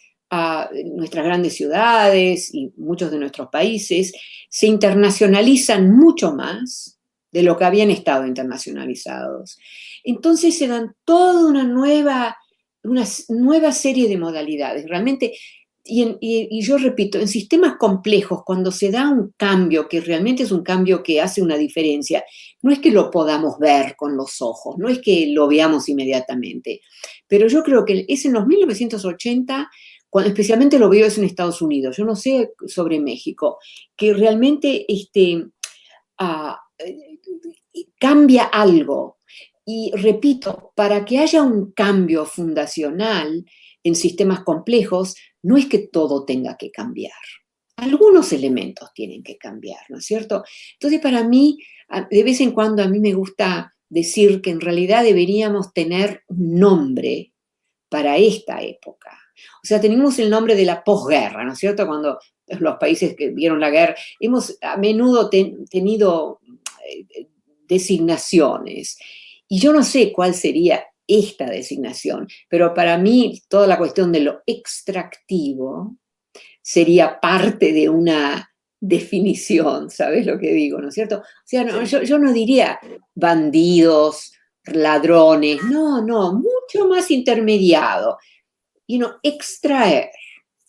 ciudades y muchos de nuestros países se internacionalizan mucho más de lo que habían estado internacionalizados. Entonces se dan toda una nueva serie de modalidades. Realmente, y yo repito, en sistemas complejos, cuando se da un cambio, que realmente es un cambio que hace una diferencia, no es que lo podamos ver con los ojos, no es que lo veamos inmediatamente, pero yo creo que es en los 1980, cuando especialmente lo veo es en Estados Unidos, yo no sé sobre México, que realmente cambia algo. Y repito, para que haya un cambio fundacional en sistemas complejos, no es que todo tenga que cambiar. Algunos elementos tienen que cambiar, ¿no es cierto? Entonces, para mí, de vez en cuando a mí me gusta decir que en realidad deberíamos tener un nombre para esta época. O sea, tenemos el nombre de la posguerra, ¿no es cierto? Cuando los países que vieron la guerra, hemos a menudo tenido designaciones. Y yo no sé cuál sería esta designación, pero para mí toda la cuestión de lo extractivo sería parte de una definición, ¿sabes lo que digo, no es cierto? O sea, no, yo no diría bandidos, ladrones, no, mucho más intermediado. Extraer,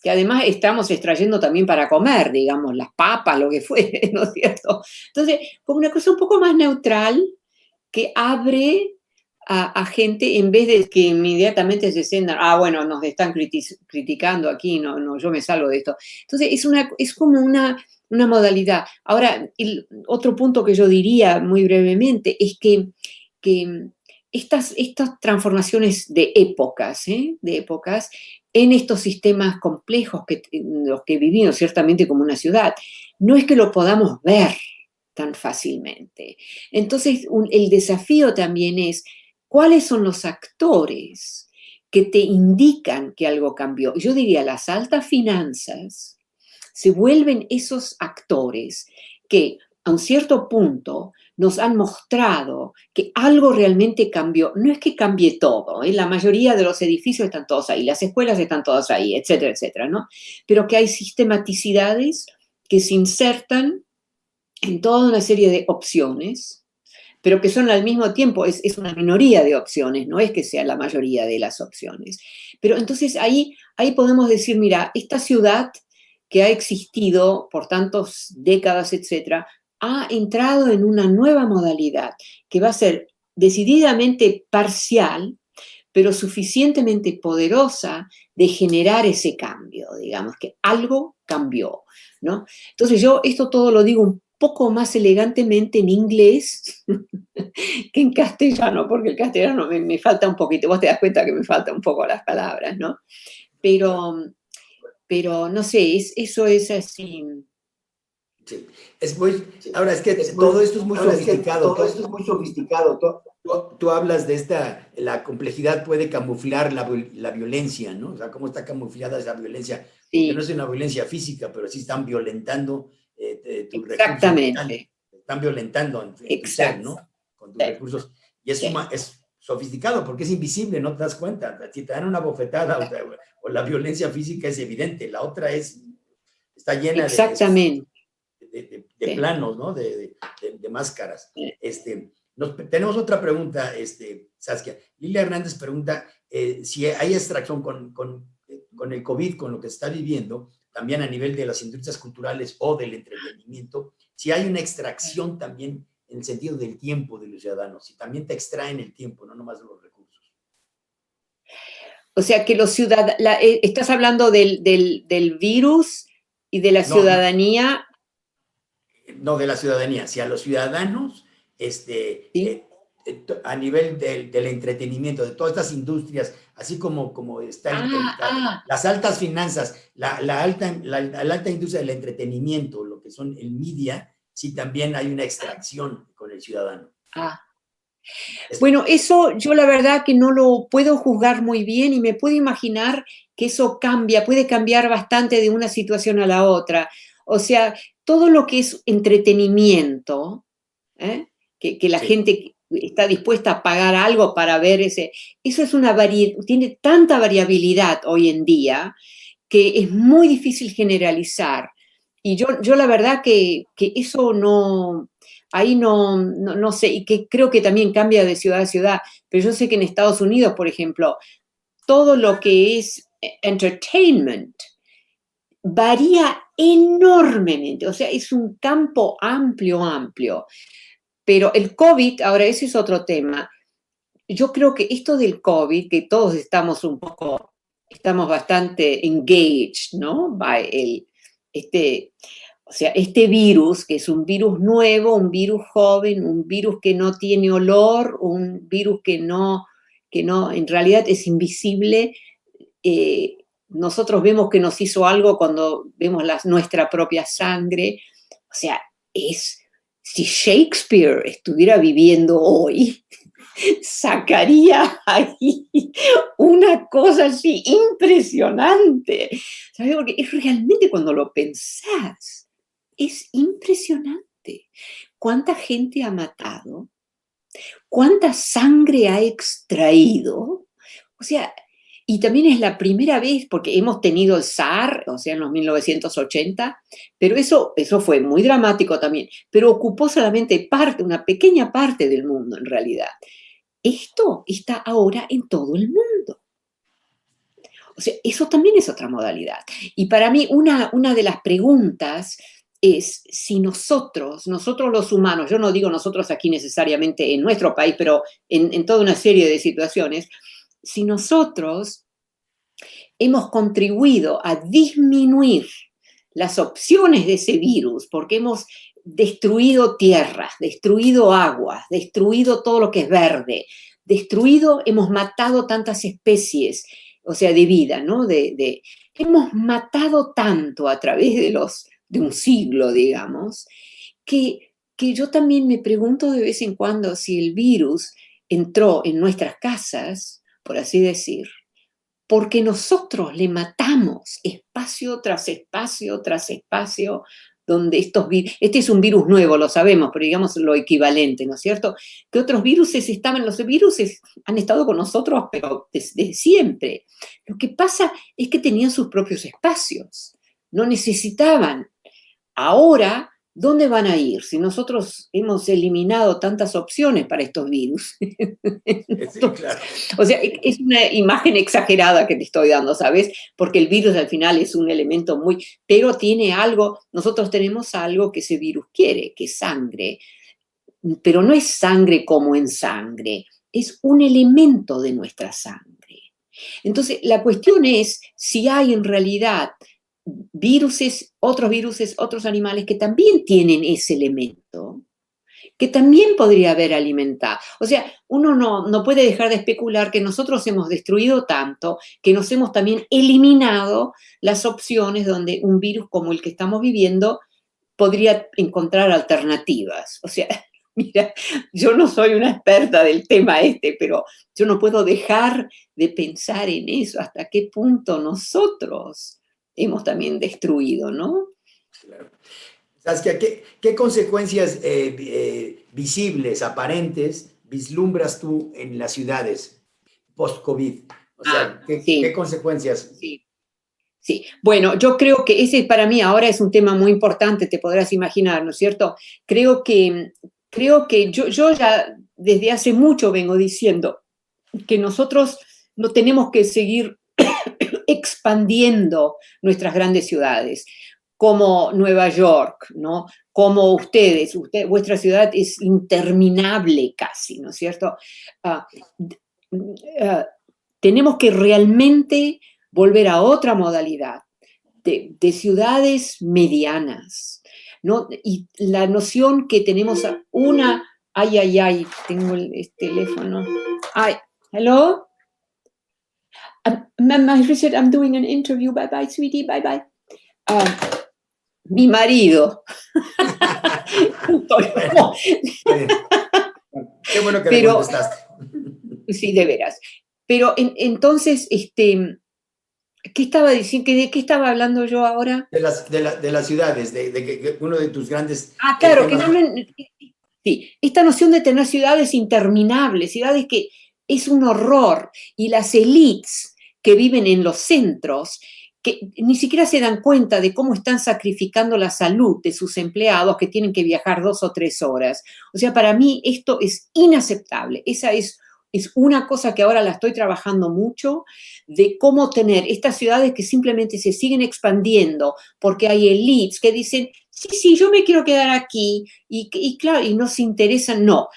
que además estamos extrayendo también para comer, digamos, las papas, lo que fuere, ¿no es cierto? Entonces, como una cosa un poco más neutral, que abre a gente en vez de que inmediatamente se sientan, bueno, nos están criticando aquí, no, yo me salgo de esto. Entonces, es como una modalidad. Ahora, el otro punto que yo diría muy brevemente es que estas transformaciones de épocas en estos sistemas complejos los que vivimos ciertamente como una ciudad, no es que lo podamos ver tan fácilmente. Entonces, el desafío también es cuáles son los actores que te indican que algo cambió. Yo diría, las altas finanzas se vuelven esos actores que a un cierto punto nos han mostrado que algo realmente cambió. No es que cambie todo, la mayoría de los edificios están todos ahí, las escuelas están todas ahí, etcétera, etcétera, ¿no? Pero que hay sistematicidades que se insertan en toda una serie de opciones, pero que son al mismo tiempo, es una minoría de opciones, no es que sea la mayoría de las opciones. Pero entonces ahí podemos decir, mira, esta ciudad que ha existido por tantas décadas, etcétera, ha entrado en una nueva modalidad que va a ser decididamente parcial, pero suficientemente poderosa de generar ese cambio, digamos, que algo cambió, ¿no? Entonces yo esto todo lo digo un poco más elegantemente en inglés que en castellano, porque el castellano me falta un poquito, vos te das cuenta que me falta un poco las palabras, ¿no? Pero no sé, eso es así. Sí. Ahora es que todo esto es muy sofisticado. Todo esto es muy sofisticado. Tú hablas de la complejidad puede camuflar la violencia, ¿no? O sea, cómo está camuflada esa violencia. Porque no es una violencia física, pero sí están violentando tus recursos vitales. Están violentando en tu ser, ¿no? Con tus recursos. Y es sofisticado porque es invisible, no te das cuenta. Si te dan una bofetada o la violencia física es evidente. La otra está llena de planos, ¿no? De máscaras. Tenemos otra pregunta, Saskia. Lilia Hernández pregunta si hay extracción con el COVID, con lo que se está viviendo, también a nivel de las industrias culturales o del entretenimiento, si hay una extracción también en el sentido del tiempo de los ciudadanos, si también te extraen el tiempo, no nomás los recursos. O sea, que los ciudadanos, estás hablando del virus y de la ciudadanía. No, de la ciudadanía, si a los ciudadanos, ¿sí? A nivel del entretenimiento, de todas estas industrias, así como está las altas finanzas, la alta industria del entretenimiento, lo que son el media, sí también hay una extracción con el ciudadano. Bueno, eso yo la verdad que no lo puedo juzgar muy bien y me puedo imaginar que eso puede cambiar bastante de una situación a la otra. O sea, todo lo que es entretenimiento, que la gente está dispuesta a pagar algo para ver eso es tiene tanta variabilidad hoy en día que es muy difícil generalizar. Y yo la verdad que eso ahí no sé, y que creo que también cambia de ciudad a ciudad, pero yo sé que en Estados Unidos, por ejemplo, todo lo que es entertainment varía enormemente, o sea, es un campo amplio. Pero el COVID, ahora ese es otro tema, yo creo que esto del COVID, que todos estamos bastante engaged, ¿no? O sea, este virus, que es un virus nuevo, un virus joven, un virus que no tiene olor, un virus que no en realidad es invisible. Nosotros vemos que nos hizo algo cuando vemos nuestra propia sangre. O sea, si Shakespeare estuviera viviendo hoy, sacaría ahí una cosa así impresionante. ¿Sabes? Porque es realmente cuando lo pensás, es impresionante. ¿Cuánta gente ha matado? ¿Cuánta sangre ha extraído? O sea, y también es la primera vez, porque hemos tenido el SARS, o sea, en los 1980, pero eso fue muy dramático también, pero ocupó solamente una pequeña parte del mundo en realidad. Esto está ahora en todo el mundo. O sea, eso también es otra modalidad. Y para mí una de las preguntas es si nosotros los humanos, yo no digo nosotros aquí necesariamente en nuestro país, pero en toda una serie de situaciones, si nosotros hemos contribuido a disminuir las opciones de ese virus, porque hemos destruido tierras, destruido aguas, destruido todo lo que es verde, hemos matado tantas especies, o sea, de vida, ¿no? Hemos matado tanto a través de un siglo, digamos, que yo también me pregunto de vez en cuando si el virus entró en nuestras casas, por así decir, porque nosotros le matamos espacio tras espacio tras espacio, donde este es un virus nuevo, lo sabemos, pero digamos lo equivalente, ¿no es cierto? Que otros virus han estado con nosotros, pero desde siempre. Lo que pasa es que tenían sus propios espacios, no necesitaban. Ahora, ¿dónde van a ir? Si nosotros hemos eliminado tantas opciones para estos virus. Sí, claro. O sea, es una imagen exagerada que te estoy dando, ¿sabes? Porque el virus al final es un elemento pero tiene algo, nosotros tenemos algo que ese virus quiere, que es sangre, pero no es sangre como en sangre, es un elemento de nuestra sangre. Entonces, la cuestión es si hay en realidad otros animales que también tienen ese elemento, que también podría haber alimentado. O sea, uno no puede dejar de especular que nosotros hemos destruido tanto, que nos hemos también eliminado las opciones donde un virus como el que estamos viviendo podría encontrar alternativas. O sea, mira, yo no soy una experta del tema pero yo no puedo dejar de pensar en eso, hasta qué punto nosotros hemos también destruido, ¿no? Claro. Saskia, ¿qué consecuencias visibles, aparentes, vislumbras tú en las ciudades post-COVID? O sea, ¿qué Sí, consecuencias? sí. Sí, bueno, yo creo que ese para mí ahora es un tema muy importante, te podrás imaginar, ¿no es cierto? Creo que yo ya desde hace mucho vengo diciendo que nosotros no tenemos que seguir expandiendo nuestras grandes ciudades, como Nueva York, ¿no? Como vuestra ciudad es interminable casi, ¿no es cierto? Ah, ah, tenemos que realmente volver a otra modalidad de ciudades medianas, ¿no? Y la noción que tenemos ay, tengo el teléfono. Ay, hello? Richard, I'm doing an interview. Bye bye, sweetie, bye bye. Mi marido. Bueno, qué bueno que le contestaste. Sí, de veras. Pero entonces, ¿qué estaba diciendo? ¿De qué estaba hablando yo ahora? De las ciudades, de que uno de tus grandes Claro, temas. sí, esta noción de tener ciudades interminables, ciudades que es un horror, y las élites que viven en los centros, que ni siquiera se dan cuenta de cómo están sacrificando la salud de sus empleados que tienen que viajar 2 o 3 horas. O sea, para mí esto es inaceptable. Esa es una cosa que ahora la estoy trabajando mucho, de cómo tener estas ciudades que simplemente se siguen expandiendo porque hay élites que dicen, sí, yo me quiero quedar aquí, y claro, y no se interesan, no,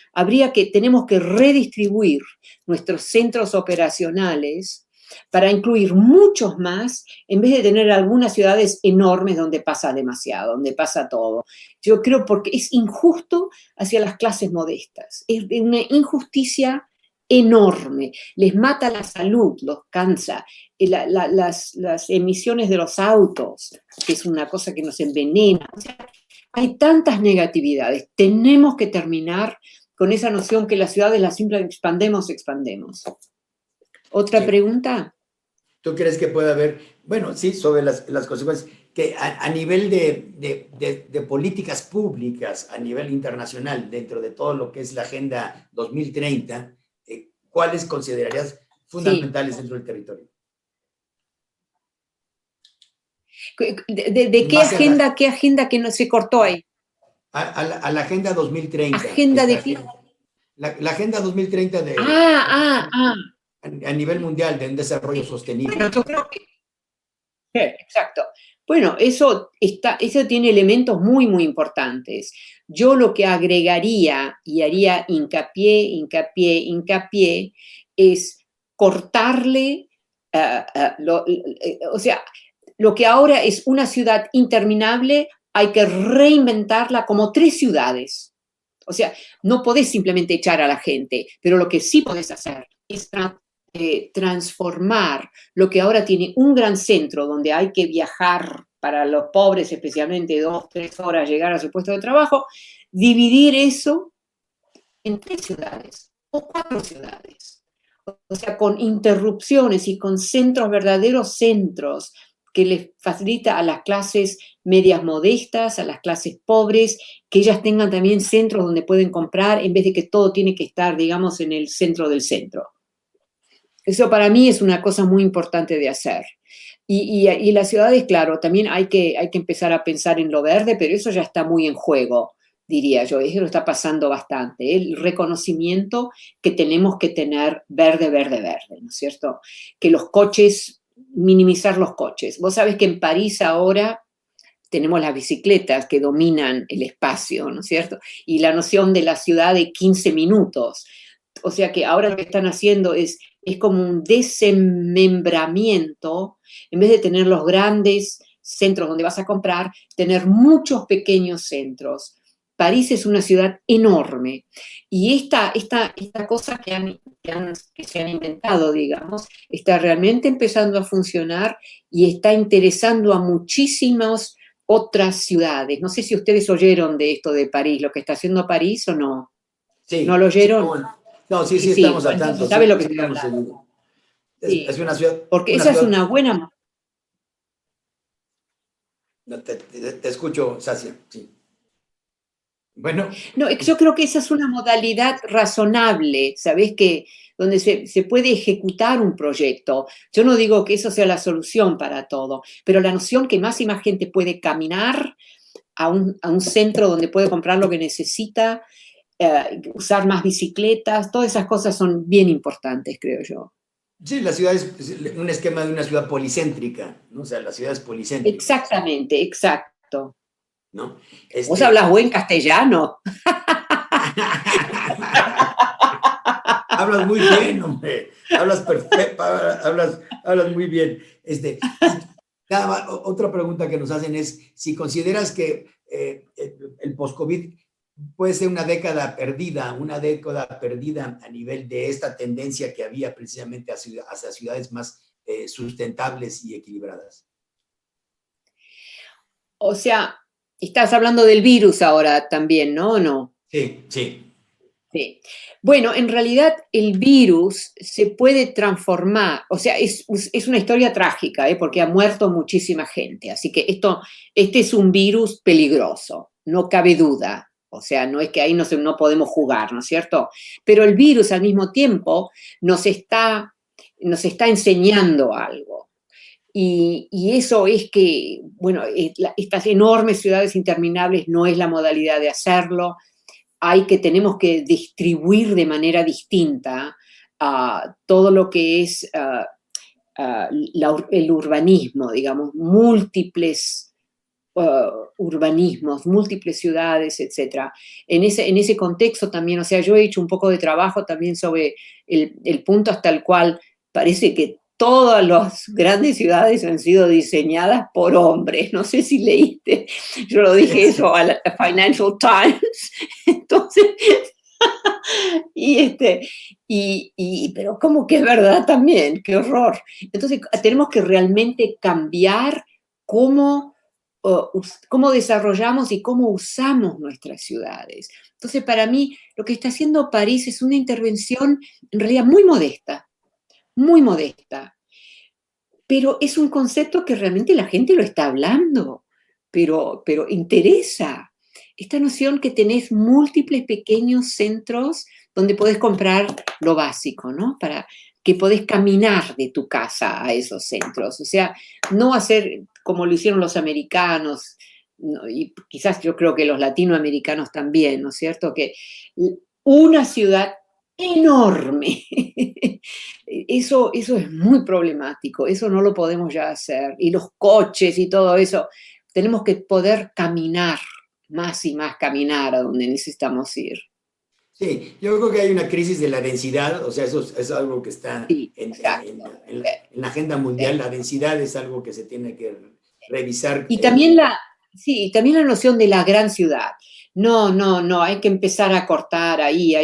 tenemos que redistribuir nuestros centros operacionales para incluir muchos más, en vez de tener algunas ciudades enormes donde pasa demasiado, donde pasa todo. Yo creo porque es injusto hacia las clases modestas, es una injusticia enorme, les mata la salud, los cansa, las emisiones de los autos, que es una cosa que nos envenena. O sea, hay tantas negatividades. Tenemos que terminar con esa noción que las ciudades las simplemente expandemos. ¿Otra pregunta? ¿Tú crees que puede haber, bueno, sí, sobre las consecuencias, que a nivel de políticas públicas, a nivel internacional, dentro de todo lo que es la Agenda 2030, ¿cuáles considerarías fundamentales dentro del territorio? ¿De qué agenda que no se cortó ahí? A la Agenda 2030. ¿Agenda de qué? La Agenda 2030 a nivel mundial de un desarrollo sostenible. Bueno, yo creo que exacto. Bueno, eso tiene elementos muy, muy importantes. Yo lo que agregaría y haría hincapié, es cortarle, o sea, lo que ahora es una ciudad interminable, hay que reinventarla como 3 ciudades. O sea, no podés simplemente echar a la gente, pero lo que sí podés hacer es transformar lo que ahora tiene un gran centro donde hay que viajar para los pobres, especialmente 2 o 3 horas llegar a su puesto de trabajo, dividir eso en 3 ciudades o 4 ciudades. O sea, con interrupciones y con verdaderos centros que les facilita a las clases medias modestas, a las clases pobres, que ellas tengan también centros donde pueden comprar, en vez de que todo tiene que estar, digamos, en el centro del centro. Eso para mí es una cosa muy importante de hacer. Y las ciudades, claro, también hay que empezar a pensar en lo verde, pero eso ya está muy en juego, diría yo. Eso lo está pasando bastante. El reconocimiento que tenemos que tener verde, ¿no es cierto? Que los coches, minimizar los coches. Vos sabés que en París ahora tenemos las bicicletas que dominan el espacio, ¿no es cierto? Y la noción de la ciudad de 15 minutos. O sea que ahora lo que están haciendo es como un desmembramiento, en vez de tener los grandes centros donde vas a comprar, tener muchos pequeños centros. París es una ciudad enorme, y esta cosa que se han inventado, digamos, está realmente empezando a funcionar y está interesando a muchísimos otras ciudades. No sé si ustedes oyeron de esto de París, lo que está haciendo París o no. Sí. ¿No lo oyeron? No, sí, Sí, estamos al tanto. ¿sabe Sí, lo que sí estoy estamos hablando? seguros. Es Sí, porque una esa es ciudad. una buena... No, te escucho, Sasia, sí. Bueno, No, yo creo que esa es una modalidad razonable, ¿sabés? Que donde se puede ejecutar un proyecto. Yo no digo que eso sea la solución para todo, pero la noción que más y más gente puede caminar a un centro donde puede comprar lo que necesita, usar más bicicletas, todas esas cosas son bien importantes, creo yo. sí, la ciudad es un esquema de una ciudad policéntrica, ¿no? O sea, la ciudad es policéntrica, Exactamente, exacto. ¿no? Vos hablas buen castellano. Hablas muy bien, hombre. Hablas perfecto, hablas muy bien. Y nada más, otra pregunta que nos hacen es si consideras que el post-COVID puede ser una década perdida a nivel de esta tendencia que había precisamente hacia ciudades más sustentables y equilibradas. O sea, estás hablando del virus ahora también, ¿no? ¿O no? Sí, sí. Sí. Bueno, en realidad el virus se puede transformar, o sea, es una historia trágica, ¿eh? Porque ha muerto muchísima gente, así que este es un virus peligroso, no cabe duda. O sea, no es que ahí no podemos jugar, ¿no es cierto? Pero el virus al mismo tiempo nos está enseñando algo. Y eso es que, bueno, estas enormes ciudades interminables no es la modalidad de hacerlo. Tenemos que distribuir de manera distinta todo lo que es el urbanismo, digamos, múltiples urbanismos, múltiples ciudades, etc. En ese contexto también, o sea, yo he hecho un poco de trabajo también sobre el punto hasta el cual parece que todas las grandes ciudades han sido diseñadas por hombres. No sé si leíste, yo lo dije eso a la Financial Times. Entonces, pero como que es verdad también, qué horror. Entonces, tenemos que realmente cambiar cómo, cómo desarrollamos y cómo usamos nuestras ciudades. Entonces, para mí, lo que está haciendo París es una intervención en realidad muy modesta, pero es un concepto que realmente la gente lo está hablando, pero interesa. Esta noción que tenés múltiples pequeños centros donde podés comprar lo básico, ¿no? Para que podés caminar de tu casa a esos centros. O sea, no hacer como lo hicieron los americanos, ¿no? Y quizás yo creo que los latinoamericanos también, ¿no es cierto? Que una ciudad enorme. Eso es muy problemático, eso no lo podemos ya hacer. Y los coches y todo eso, tenemos que poder caminar, más y más caminar a donde necesitamos ir. Sí, yo creo que hay una crisis de la densidad, o sea, eso es algo que está Sí, exacto. en la agenda mundial, la densidad es algo que se tiene que revisar. Y también sí, también la noción de la gran ciudad. No, no, no, hay que empezar a cortar ahí,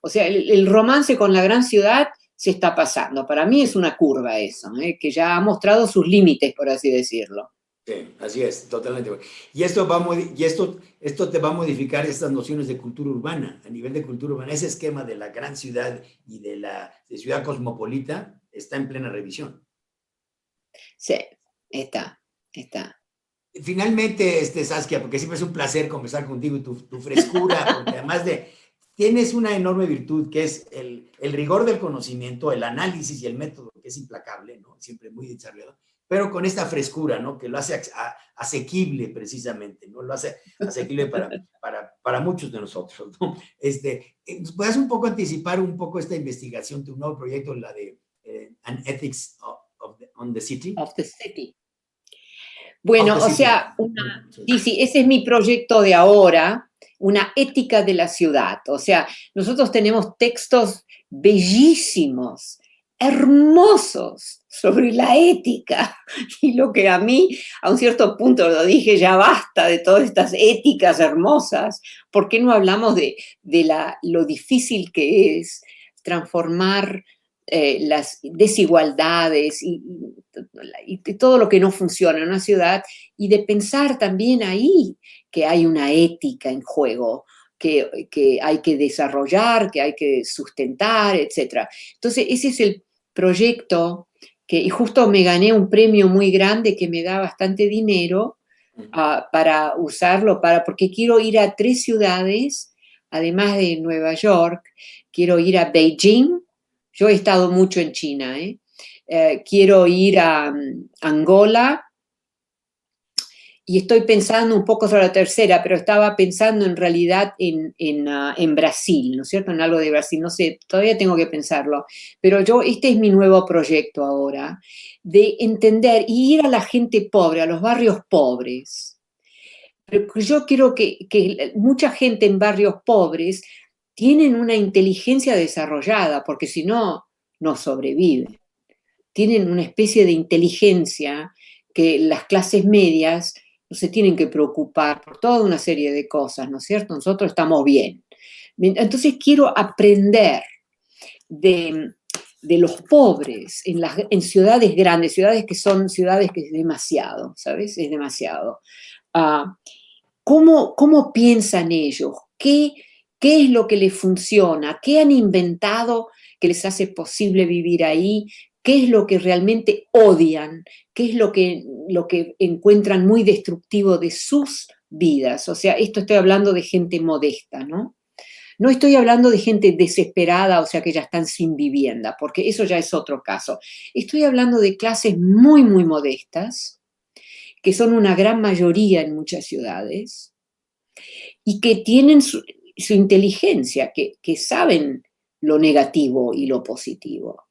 o sea, el romance con la gran ciudad se está pasando. Para mí es una curva eso, que ya ha mostrado sus límites, por así decirlo. Sí, así es, totalmente. Y esto te va a modificar estas nociones de cultura urbana, a nivel de cultura urbana. Ese esquema de la gran ciudad y de ciudad cosmopolita está en plena revisión. Sí, está. Finalmente, Saskia, porque siempre es un placer conversar contigo y tu frescura, porque además tienes una enorme virtud que es el rigor del conocimiento, el análisis y el método, que es implacable, ¿no? Siempre muy desarrollado, pero con esta frescura, ¿no? Que lo hace asequible precisamente, ¿no? Lo hace asequible para muchos de nosotros, ¿no? ¿Puedes un poco anticipar un poco esta investigación, tu nuevo proyecto, la de An Ethics on the City? Of the City. Bueno, o sea, sí, ese es mi proyecto de ahora, una ética de la ciudad. O sea, nosotros tenemos textos bellísimos, hermosos sobre la ética. Y lo que a mí, a un cierto punto lo dije, ya basta de todas estas éticas hermosas. ¿Por qué no hablamos de lo difícil que es transformar las desigualdades y todo lo que no funciona en una ciudad, y de pensar también ahí que hay una ética en juego, que hay que desarrollar, que hay que sustentar, etc. Entonces, ese es el proyecto y justo me gané un premio muy grande que me da bastante dinero para usarlo, porque quiero ir a 3 ciudades, además de Nueva York. Quiero ir a Beijing. Yo he estado mucho en China, quiero ir a Angola, y estoy pensando un poco sobre la tercera, pero estaba pensando en realidad en Brasil, ¿no es cierto? En algo de Brasil, no sé, todavía tengo que pensarlo. Pero este es mi nuevo proyecto ahora, de entender y ir a la gente pobre, a los barrios pobres. Pero yo quiero que mucha gente en barrios pobres tienen una inteligencia desarrollada, porque si no, no sobreviven. Tienen una especie de inteligencia que las clases medias no se tienen que preocupar por toda una serie de cosas, ¿no es cierto? Nosotros estamos bien. Entonces quiero aprender de los pobres en ciudades grandes, ciudades que son ciudades que es demasiado, ¿sabes? Es demasiado. ¿Cómo piensan ellos? ¿Qué es lo que les funciona? ¿Qué han inventado que les hace posible vivir ahí? ¿Qué es lo que realmente odian? ¿Qué es lo que encuentran muy destructivo de sus vidas? O sea, esto estoy hablando de gente modesta, ¿no? No estoy hablando de gente desesperada, o sea, que ya están sin vivienda, porque eso ya es otro caso. Estoy hablando de clases muy, muy modestas, que son una gran mayoría en muchas ciudades, y que tienen su inteligencia, que saben lo negativo y lo positivo.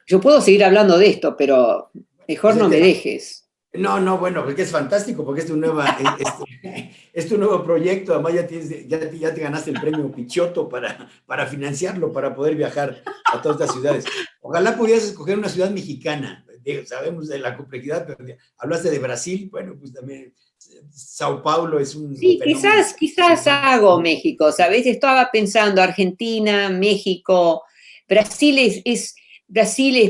Yo puedo seguir hablando de esto, pero mejor no me dejes. No, bueno, porque es fantástico, porque es tu nuevo proyecto. Además, ya te ganaste el premio Pichotto para financiarlo, para poder viajar a todas estas ciudades. Ojalá pudieras escoger una ciudad mexicana. Sabemos de la complejidad, pero hablaste de Brasil, bueno, pues también Sao Paulo es un sí, fenómeno. quizás hago México, ¿sabes? Estaba pensando Argentina, México, Brasil es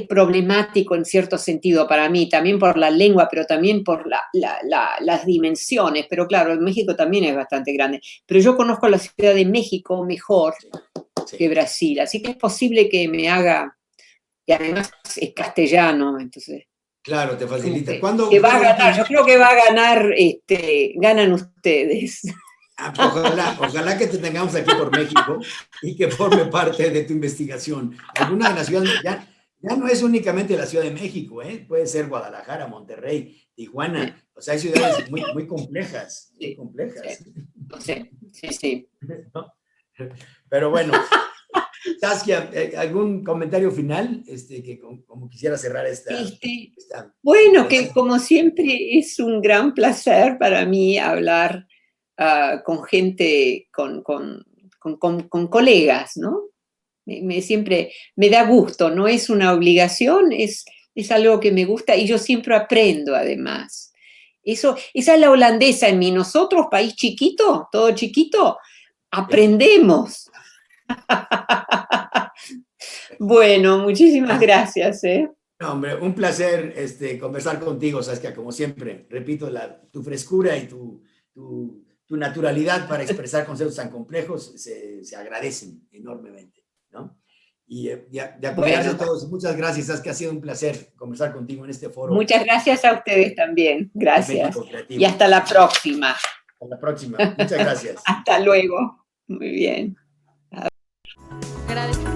problemático en cierto sentido para mí, también por la lengua, pero también por las dimensiones. Pero claro, México también es bastante grande. Pero yo conozco la Ciudad de México mejor que Brasil, así que es posible que me haga, y además es castellano, entonces. Claro, te facilita. Que va a ganar, yo creo que va a ganar, ganan ustedes. Ojalá que te tengamos aquí por México y que forme parte de tu investigación. Alguna de las ciudades, ya no es únicamente la Ciudad de México, puede ser Guadalajara, Monterrey, Tijuana, o sea, hay ciudades muy, muy complejas, muy complejas. Sí. ¿No? Pero bueno, Saskia, ¿algún comentario final que como quisiera cerrar esta bueno, que como siempre es un gran placer para mí hablar con gente, con colegas, ¿no? Siempre me da gusto, no es una obligación, es algo que me gusta y yo siempre aprendo además. Esa es la holandesa en mí. Nosotros, país chiquito, todo chiquito, aprendemos. Bueno, muchísimas gracias. No, hombre, un placer conversar contigo, Saskia, como siempre. Repito, tu frescura y tu naturalidad para expresar conceptos tan complejos se agradecen enormemente, ¿no? Y de apoyarse a todos. Muchas gracias, Saskia. Ha sido un placer conversar contigo en este foro. Muchas gracias a ustedes también. Gracias. Y hasta la próxima. Hasta la próxima. Muchas gracias. Hasta luego. Muy bien. Gracias.